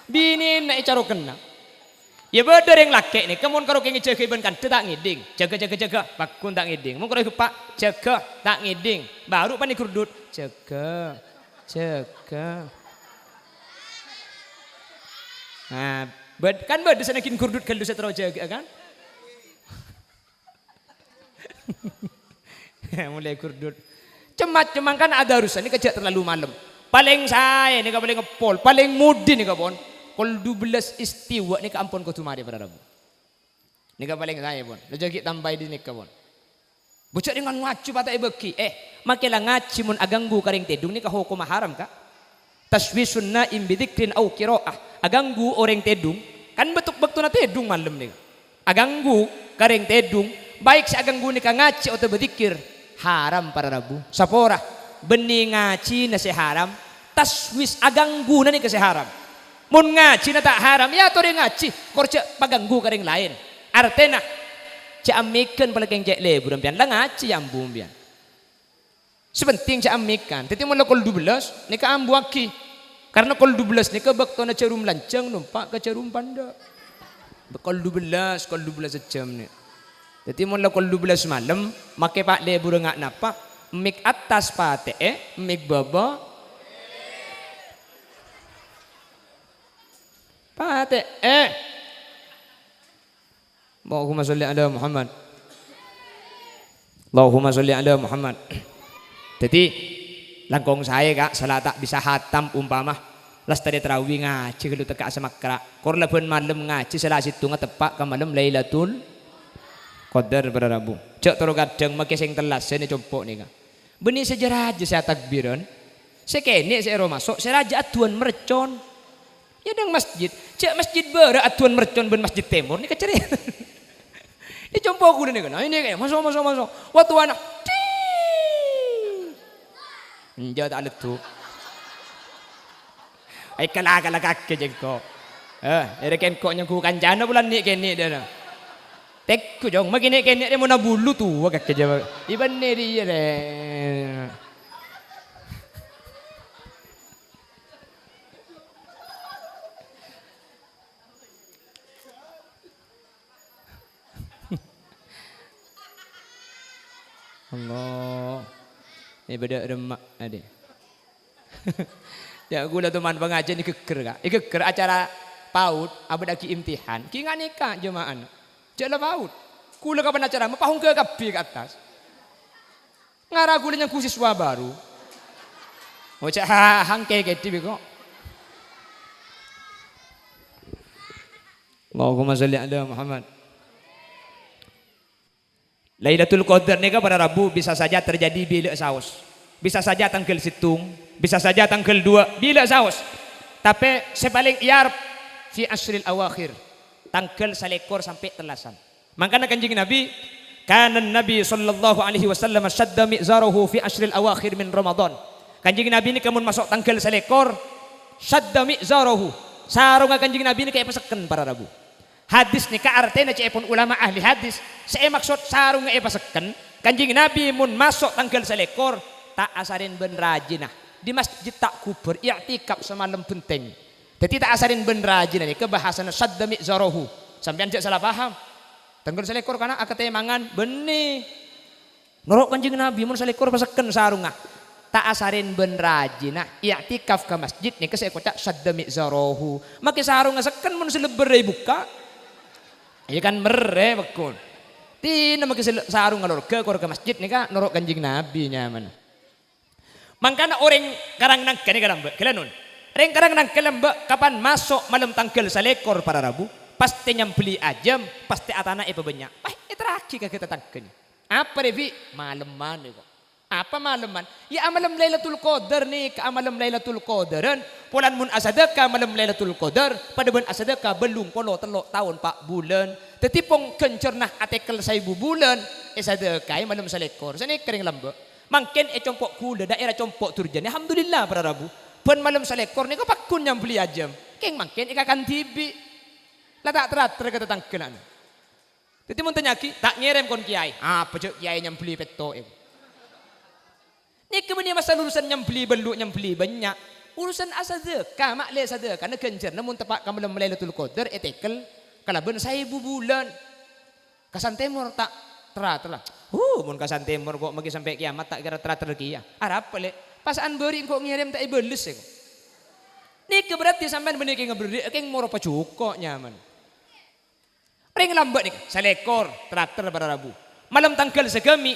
bini nak caro kena ya beda yang laki ni kamu kalau keng jaga iban kan tak ngiding jaga bakun tak ngiding mau kalau pak jaga tak ngiding baru pani kurdut jaga nah kan beda senakin kurdut kalau setero jaga kan mulai kurdut cemat kan ada urusan ini kerja terlalu malam paling saya ini paling ngepol paling mudi nih kapon kol 12 istiwa nih keampun kau tumari pada Rabu ini paling saya pun lagi tambah di nih kapon bocor dengan ngacu patah ibeki makilah ngaci mun aganggu karing tedung nih hukum haram kak taswisun naim bidzikrin au qiraah aganggu orang tedung kan betuk na tedung malam nih aganggu karing tedung baik si aganggu nih ngaci atau berzikir haram pada Rabu sapora bening ngaci nasi haram taswis aganggu nani kasi haram mun ngaci na tak haram ya to ngaci korja paganggu karing lain artena ciamikan palageng cek leburan pian lang ngaci ambum pian sepenting ciamikan teti mun kol 12 nika ambuaki karena kol 12 nika bakto na cerum lancang numpak ke cerum panda kol 12 sejam nih jadi mun kol 12 malam make pak lebur ngak napa mik atas pate mik baba pate Allahumma sholli ala Muhammad Allahumma sholli ala Muhammad jadi langkong saya kak salah tak bisa hatam umpama las tadi terawih ngaji kalau teka semakra kor lebon malam ngaji salah situ ngetepak ke malam Lailatul Qadar pada Rabu cek toro kadang make sing telas sene compok nih kak benih sejarah aja saya takbiran saya kene saya masuk saya raja atuan mercon ya dang masjid cek masjid bara atuan mercon ben masjid timur nih keceri ini compok aku nih kan ini kayak masuk waktu anak enjau tak letup ay kala kake jengkok ada kengkok nyangku kanjana bulan nih kene dia tekku jong magini kene dia mau nabulu tuh wak kerja iban ne dia deh Allah beda remak ade. Ya gula teman pengajian ni keker kak. Keker acara PAUD abad aki imtihan. Ki nggak nikah jemaah. Jala PAUD. Kula kapan acara mapahung ke kapi ke atas. Ngara gula yang siswa baru. Macam hangke keti bego. Allahumma shalli ala Muhammad. Lailatul Qadar ni pada Rabu bisa saja terjadi bila saus. Bisa saja tanggal situng, bisa saja tanggal 2 bila saus. Tapi sepaling iar fi asril awakhir. Tanggal salekor sampai telasan. Makanya kanjeng Nabi kanan Nabi sallallahu alaihi wasallam syadda mi'zarahu fi asril awakhir min Ramadan. Kanjeng Nabi ini kemun masuk tanggal salekor syadda mi'zarahu. Sarung kanjeng Nabi ini kayak pesekan para Rabu. Hadis ni ka artena cepon ulama ahli hadis. Saya maksud sarung pesekan kanjeng Nabi mun masuk tanggal salekor tak asarin ben rajinah di masjid tak kubur i'tikaf semalam penting. Jadi tak asarin ben rajinah ni kebahasan sadda mi'zarahu. Sampean jak salah paham. Tanggal selekor kana akate mangan benih. Norok kanjeng Nabi mun selekor paseken sarungah. Tak asarin ben rajinah i'tikaf ke masjid ni kesek kocak sadda mi'zarahu. Make sarungah seken mun seleber buka. Ya kan mere bekun. Tina make sarung ngalor ke masjid ni ka norok kanjeng Nabi nyaman. Mangkana orang karang nang kene kalamba kelanun. Orang karang nang kalamba kapan masuk malam tanggal salekor para Rabu pasti nyambeli ajam pasti atana banyak. Terakhir kita tangken. Apa revi malaman kok. Apa malaman? Ya amalam Lailatul Qadar nih ke amalam Lailatul Qadaran. Pulan mun asadaka malam Lailatul Qadar pada bulan asadaka belum polo telok tahun 4 bulan. Tetipong kencernah atekel 1000 bulan asadaka malam salekor. Sini kering lamba. Mungkin compok kula daerah compok turjan. Alhamdulillah para Rabu. Pun malam salekor ni ko pakun yang beli ajam. Keng mungkin ikakan tibi. Lah tak teratur kata tangkelan. Jadi mun tanyaki tak ngirim kon kiai. Apa cuk kiai yang beli peto itu. Ni kemudian masa urusan yang beli beluk yang beli banyak. Urusan asadaka mak le sadaka na genjer namun tepak ka malam Lailatul Qadar etekel kalaban 1000 bulan. Kasan temur tak teratur lah. Mun kasan timur kok magi sampai kiamat tak kira teratur kia. Arab pale. Pasaan beri kok ngirim tak ibeles ya. Nih berarti sampean bener ki ngeberi keng moro pacuko nyaman. Ring lambat nih salekor teratur pada Rabu. Malam tanggal segemi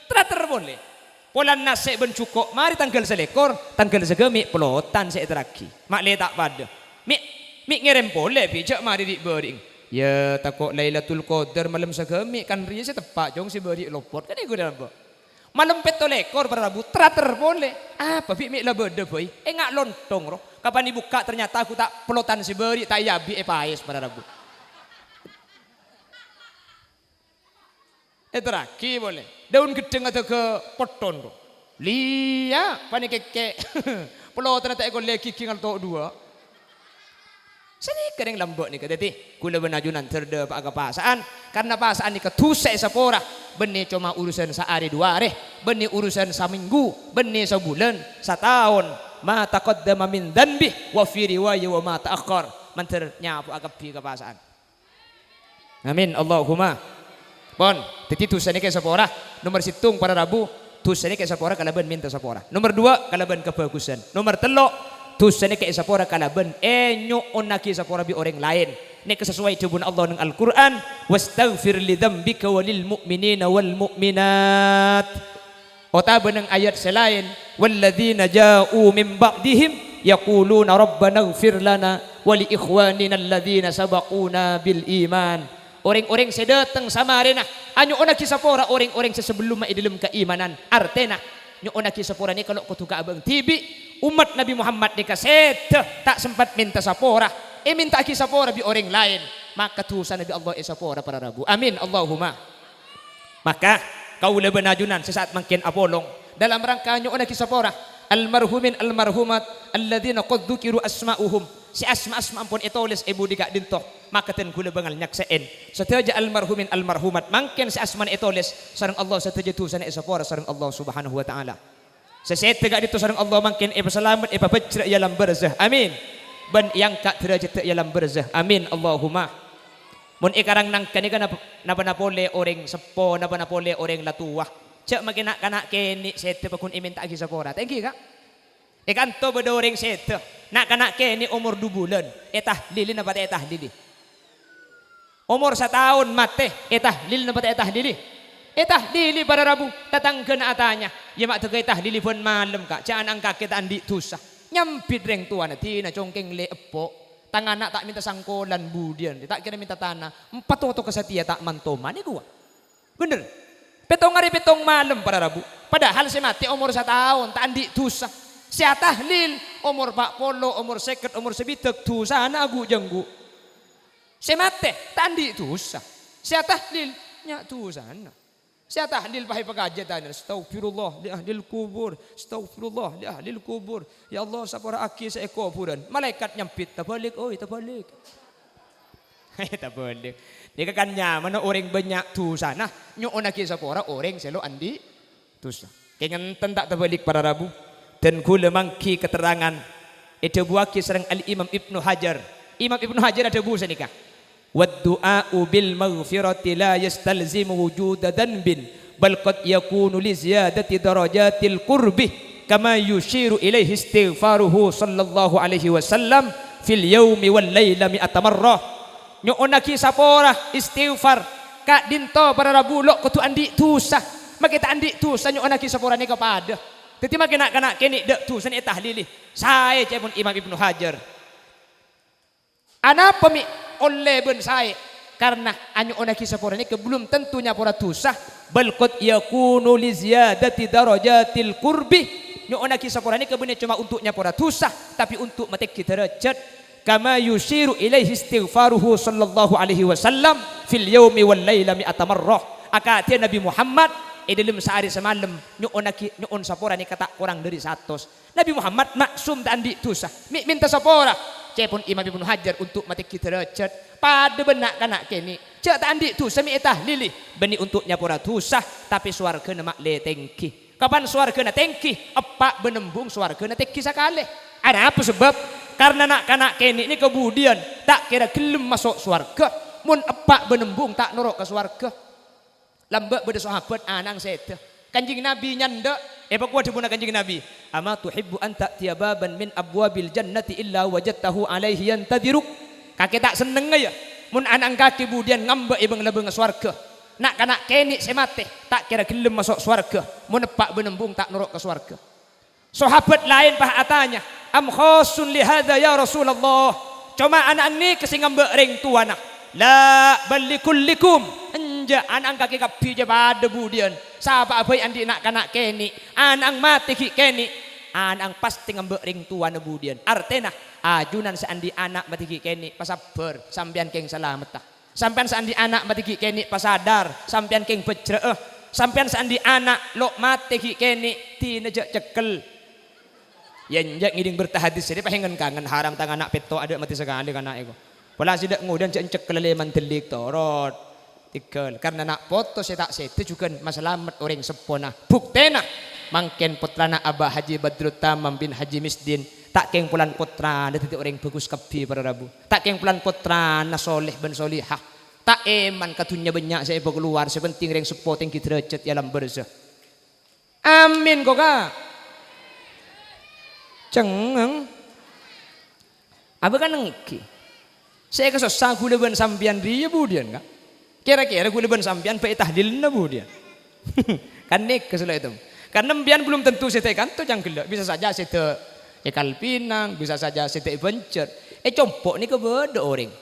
teratur boleh. Polan nasi ben cukup mari tanggal salekor tanggal segemi pelotan saya teraki. Mak le tak pada. Mi ngirim boleh bijak mari diberi. Ya takut Lailatul Qadar malam segemi kan ria saya tepak jong si beri lopot kan iku dalam. Malam petolekor pada Rabu teratur boleh. Apa fi mi la beda boy. Ngak lontong roh. Kapan dibuka ternyata aku tak pelotan si beri tak yabi pais pada Rabu. Teraki boleh. Daun gedeng atau ke poton roh. Lia panik keke. Pelotan tak ekor leki kingal tok 2. Sini kering lambok ni kata kula benajunan terda pak pasaan karena pasaan ni ketusai sepora benih cuma urusan sehari 2 hari benih urusan seminggu benih sebulan setahun ma taqaddama min dhanbi wa fi riwayah wa ma ta'akhkhar manter nyapu agapi ke pasaan. Amin Allahumma. Pon titi tusane ke sepora nomor situng pada Rabu tusane ke sepora kalaban minta sepora. Nomor 2 kalaban kebagusan. Nomor 3 tusane ke sapora kalaban nyoon naki sapora bi orang lain nek sesuai dengan Allah dengan Al-Qur'an wastaghfir li dzambika walil mu'minina wal mu'minat ota benang ayat selain walladzina ja'u min ba'dihim yaquluna rabbana ighfir lana wa li ikhwanina alladzina sabaquna bil iman orang-orang sedatang samarena anyo naki sapora orang-orang sebelum dalam keimanan artena nyoon naki sapora ni kalau kutuka abang tibi umat Nabi Muhammad dikaset tak sempat minta sapora minta ki sapora bi orang lain maka tusan Nabi Allah sapora para Rabu amin Allahumma. Maka kaula benajunan sesaat makin apolong dalam rangka nyo ki sapora almarhumin almarhumat alladzina qad dzukiru asma'uhum si asma ampun itulis ibu dika dintoh maka ten kula bangal nyakseen setaja almarhumin almarhumat mangken si asman itulis sareng Allah setaja tusan sapora sareng Allah Subhanahu wa taala. Saya tegak dito sareng Allah mangkin selamat bajra ya lam barzah amin ban yang kak derajat ya lam barzah amin Allahumma. Mun ikarang nang kani kana napa napole orang sepo napa napole orang latuwah Cek makin nak keni sete pakun imin tak kisah pora. Thank you kak. Ikan to bedoreng sete. Nak keni umur 2 bulan. Tahlili napa tahlili. Umur 1 tahun mate. Tahlili napa tahlili. Tahlili pada Rabu datang ke atanya. Ya mak tegay tahlili pun malam kak. Caan ang kakit andi tusah. Nyampit reng tuan tina congkeng le epo. Tangan nak tak minta sangkolan budian. Tak kira minta tanah. 4 waktu kesetia tak mantoman ni gua. Bener. Petong hari petong malam pada Rabu. Padahal si mati umur 1 tahun. Tak andi tusah. Si tahlil umur 40, umur 50, umur 70 tusah na agu jenggu. Si mati tak andi tusah. Si tahlil nyak tusah na. Si tahlil pahay pagajatan. Astaghfirullah li ahlil kubur. Astaghfirullah li ahlil kubur. Ya Allah sapara aki sa kuburan. Malaikat nyampit tabalik. Oi tabalik. Tabalik. Dia kanya mana orang banyak tu sana nyo ona kisah pora orang selo andi tusa. Kengen tentak terbalik para Rabu dan kula mangki keterangan itu buah kisah Al Imam Ibnu Hajar. Imam Ibnu Hajar ada busa nikah. Wad du'a'u bil maghfirati la yastalzimu wujuda dhanbin bal qad yakunu li ziyadati darajatil qurbi kama yushiru ilaihi istighfaruhu sallallahu alaihi wasallam fil yaumi wal laila mi'ata marrah. Nyo ona kisah pora istighfar kak dinto para Rabu lok kutu andi tusah makita andi tusah nyo ona kisah pora ni kepada teti makin nak keni dek tusah ni tahlili saya cepun Imam Ibnu Hajar ana pemi oleh ben saya karena anyo ona kisah pora ni belum tentunya pora tusah bal qad yakunu li ziyadati darajatil qurbi nyo ona kisah pora ni kebene cuma untuknya pora tusah tapi untuk metek kita derajat kama yushiru ilaihi istighfaruhu sallallahu alaihi wasallam fil yaumi wal laila mi'ata marrah. Akatia Nabi Muhammad dalam sehari semalam nyuon sapora ni kata kurang dari 100. Nabi Muhammad maksum dan andi tusah. Minta sapora. Cepun Imam Ibnu Hajar untuk mati kita derajat pada benak kanak kini. Cek tak andi tusah mi tahlili beni untuknya pora tusah tapi swarga na makle tengki. Kapan swarga na tengki? Apa benembung swarga na tengki sakale. Ada apa sebab? Karena nak kanak kini ini kemudian tak kira gelem masuk swarga. Mun epak benembung tak norok ke swarga. Lambak beda sahabat anang sete. Kanjing Nabi nyanda. Pakwa dibuna kanjing Nabi. Ama tuhibbu an ta'tiya baban min abwabil jannati illa wajadtahu alaihi yantadiruk. Kaki tak seneng ya. Mun anang kaki kemudian ngambek ibang lebeng swarga. Nak kanak kini semate tak kira gelem masuk swarga. Mun epak benembung tak norok ke swarga. Sahabat lain pahatanya. Am khasun li hadza ya Rasulullah. Cuma anak ni kesingam bereng tuana. La balikullikum. Enja anak kaki kapi je pada budian. Sahabat abai andi nak kanak keni. Anak mati ki keni. Anak pasti ngambek ring tuana budian. Artena ajunan seandi anak mati ki keni pasaber sampean keng selamat. Sampean seandi anak mati ki keni pasadar sampean keng bejreeh. Sampean seandi anak lo mati ki keni tinejak cekel. Yang ngiding bertahadis jadi pahengen kangen haram tangan anak peto ada mati sekali kanak ego. Pala sidak ngudan cek keleleman telik torot tikel karena nak foto saya tak sete juga masalamat orang sepona buktena mangken putrana Abah Haji Badrut Tamam bin Haji Misdin tak keng pulan putra ada titik orang bagus kapi pada Rabu tak keng pulan putra na soleh ben solihah tak eman katunya banyak saya keluar sepenting reng sepoteng kita derajat dalam berzah amin kok kak cengeng apa kan nengki saya kesosah gula ban sampian dia budian kak kira-kira gula ban sampian pe tahlil na budian kan nek kesulah itu karena mbian belum tentu saya kan tuh jangan bisa saja saya ekal pinang bisa saja saya bencer compok ni kebeda orang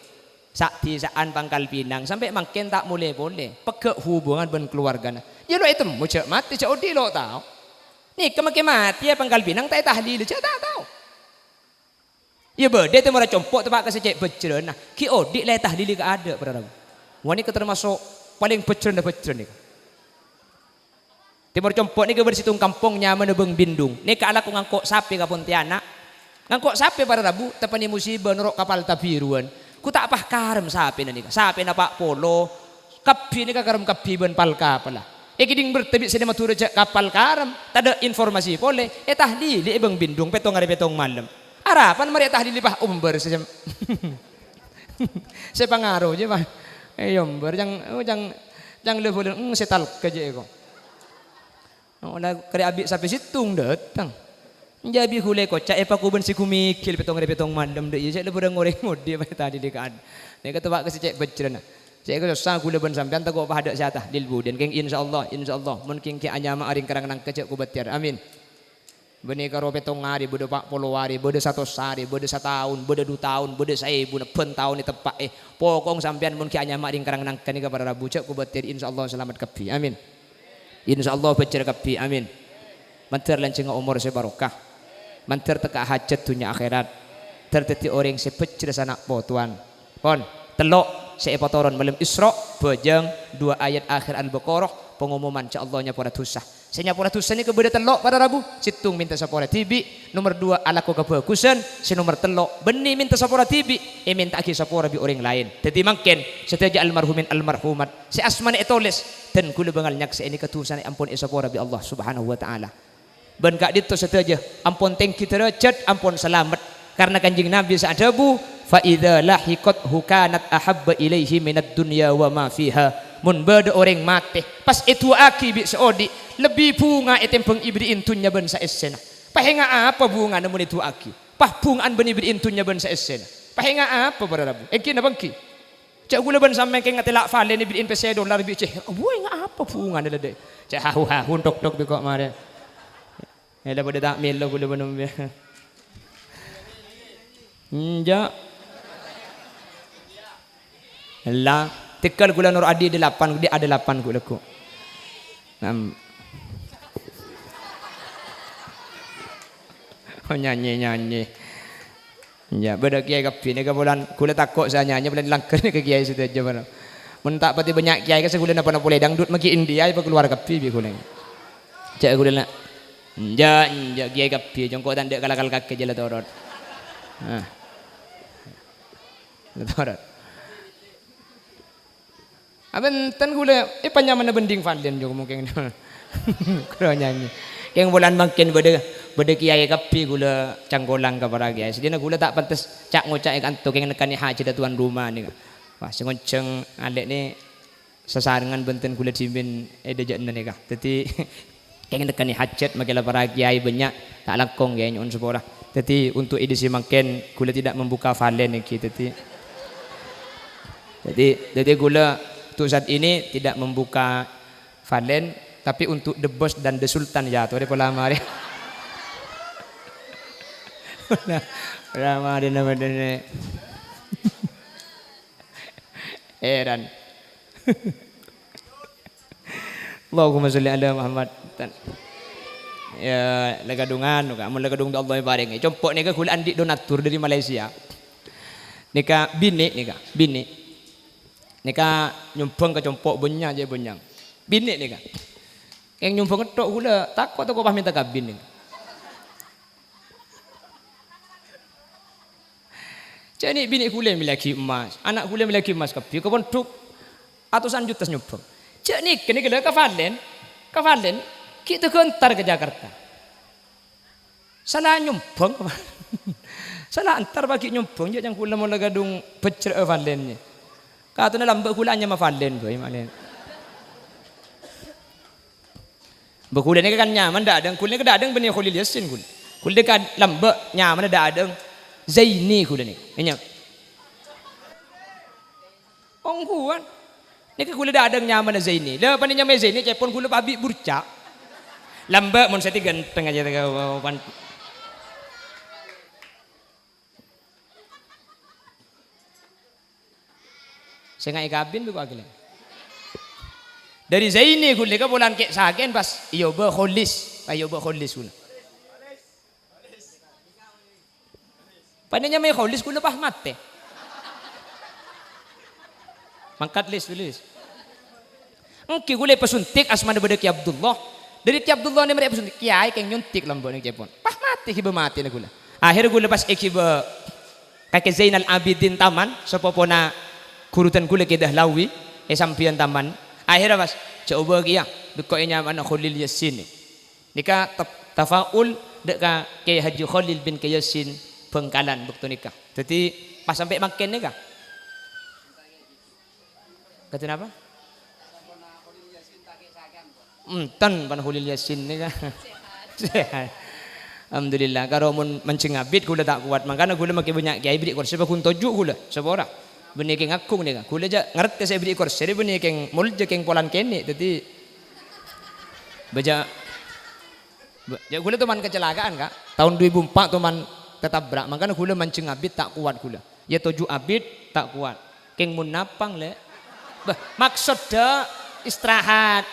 sakti saan Pangkal Pinang sampai makin tak boleh peke hubungan ben keluarga ya lo itu mau cek mati cek odi lo tahu nih kemakin mati ya Pangkal Pinang tak tahlil cek tak tahu ya beda itu murah compok tempat kasih cek becer nah ki odi lah tahlil ke ada pada Rabu wanita termasuk paling becer nih timur compok ni ke bersitung kampung nyaman nebeng bindung ni ke ala ku ngangkok sapi ke Pontianak ngangkok sapi pada Rabu tepani musibah norok kapal tabiruan ku tak apa karem sapi nih sapi na pak polo kapi ni karem kapi ben pal kapal lah kiding bertebik sedema turun kapal karam tada informasi boleh tahlil ibang bindung petong hari petong malam harapan mari tahlil bah umber saya pengaruh je bah umber jang level setal kerja ego Olah kare abik sampai situng datang. Jadi hulai kocak apa ku ben si kumikil petong malam deh. Saya lepas ngoreng modi apa tadi dekat. Nek kata pak kasi cek becerna. Cek ko sa gula ben sampean tago apa hadak siata lil budin keng insyaallah mungkin ki anyama aring karang nang kecek ku betiar. Amin. Beni karo petong hari bode 40 hari bode 100 hari bode 1 tahun bode 2 tahun bode 1000 pen tahun ni tepak pokong sampean mun ki anyama aring karang nang keni ka para rabu cek ku betiar insyaallah selamat kapi. Amin. Insyaallah becer kapi. Amin. Manter lancing umur sebarokah. Manter teka hajat dunia akhirat terteti orang sepecir sanak po tuan pon telok seepotoron malam Isra bejeng 2 ayat akhir Al-Baqarah pengumuman ca Allahnya para tusah senya para tusah ni kebeda telok pada rabu situng minta sapora tibi nomor 2 ala ko kebagusan si nomor telok beni minta sapora tibi minta aki sapora bi orang lain jadi mungkin setaja almarhumin almarhumat si asman etoles dan kula bengal nyak se ini ketusan ampun sapora bi Allah subhanahu wa taala. Ben kak dito saja ampun tengki derajat ampun selamat karena kanjeng Nabi sa'adabu fa idza lahiqat hukanat ahabba ilaihi minad dunya wa ma fiha mun bade orang mati pas itu aki bi seodi lebih bunga etem peng ibri intunya ben sa esena pahenga apa bunga namun itu aki pah bungaan ben ibri intunya ben sa esena pahenga apa para rabu engki na bangki cak gula ben sampe keng ngatela fale ni ibri in pesedo lar bi ceh bunga apa bunga nala de cak ha huntok dok bi kok mare. Ya dah pada tak melo gula benum dia. Ja. Allah, tekal gula Nur Adi ada 8, dia ada 8 gula ku. Oh nyanyi. Ya, beda kiai kapi ni bulan gula takut saya nyanyi bulan langkar ni ke kiai situ aja mana. Mun tak pati banyak kiai ke segula napa boleh dangdut magi India apa keluar kapi bi gula. Cak gula nak Ja kiai kapi jongko tanda kalakal kaki jala torot. Torot. Aben tan gula panyaman na bending falen jo mungkin. Kero nyanyi. Yang bulan makin bede kiai kapi gula canggolang ka para kiai. Sedina gula tak pantes cak ngocak kanto keng nekani haji da tuan rumah ni. Wah sengonceng alek ni sasarengan benten gula cimin dejak ni ka. Dadi keng nekani hajat magala para kiai banyak tak langkong kiai nyon sepora. Jadi untuk edisi makin gula tidak membuka valen iki jadi gula untuk saat ini tidak membuka valen tapi untuk the boss dan the sultan ya tu ada pola mari. Pola mari nama dene. Heran. Allahumma sholli ala Muhammad. Ya lagadungan ka mun lagadung Allah bareng compok nika kula andik donatur dari Malaysia nika bini nika nyumpeng ke compok benya je benyang bini nika yang nyumpeng tok kula takut pah minta kabin nika jadi bini kula miliki emas anak kula miliki emas kapi kebon tuk atusan juta nyumpeng jadi kene kala kafalen kita kentar ke Jakarta. Salah nyumpeng. Salah antar bagi nyumpeng je yang kula mula gadung pecer valen ni. Katuna lambak kula nya ma valen boy malen. Bekula ni kan nyaman dak adang kula kada adang beni Khalil Yasin kula. Kula kan lambak nyaman dak adang Zaini kula ni. Nya. Ongguan. Ni kula dak adang nyaman Zaini. Le pan nyama Zaini cepon kula pabi burca. Lambak mun saya ganteng aja pan. Saya ngai kabin tu agak. Dari Zaini kulle ka bulan ke sagen pas iyo be kholis kula. Panenya may kholis kula pah mate. Mangkat tulis. Engki kule pasuntik asmana beda Ki Abdullah. Dari Ki Abdullah ni mereka pasuntik kiai keng nyuntik lambok ni Jepun. Pah mati kiba mati na gula. Akhir gula pas ikiba kake Zainal Abidin taman sapopona kurutan gula ke Dahlawi sampian taman. Akhir pas coba kia beko nya mana Khalil Yasin. Nika tafaul dek ka ke Haji Khalil bin Yasin Bengkalan waktu nikah. Jadi pas sampai makin nikah. Kata apa? Enten pan hulil yasin ni kan. Alhamdulillah kalau mun mancing abid kula tak kuat makana kula makin banyak kiai beri kursi bakun tojuk kula sebora benih keng akung ni kan kula ja ngerti saya beri kursi jadi benih keng mulut je keng polan kene jadi baca ya kula tu man kecelakaan kak tahun 2004 tu man ketabrak makana kula mancing abid tak kuat kula ya tojuk abid tak kuat keng mun napang le maksud dah istirahat.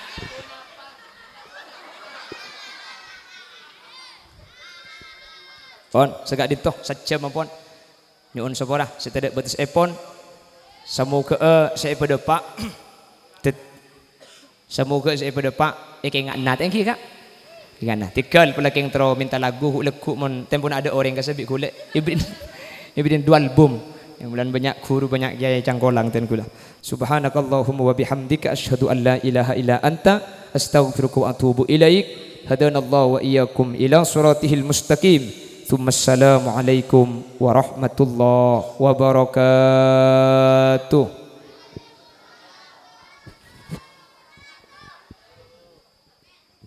Pon segak ditoh saja mampun nyuun sepora setedak betis epon semoga saya pada pak semoga saya pada pak keng nat engki kak keng nat tikal pula keng tro minta lagu lekuk mon tempun ada orang kasabik kule ibrin dua album yang bulan banyak guru banyak kiai cangkolang ten kula subhanakallahumma wa bihamdika asyhadu an la ilaha illa anta astaghfiruka wa atubu ilaik hadanallahu wa iyyakum ila siratihil mustaqim. Assalamualaikum warahmatullahi wabarakatuh.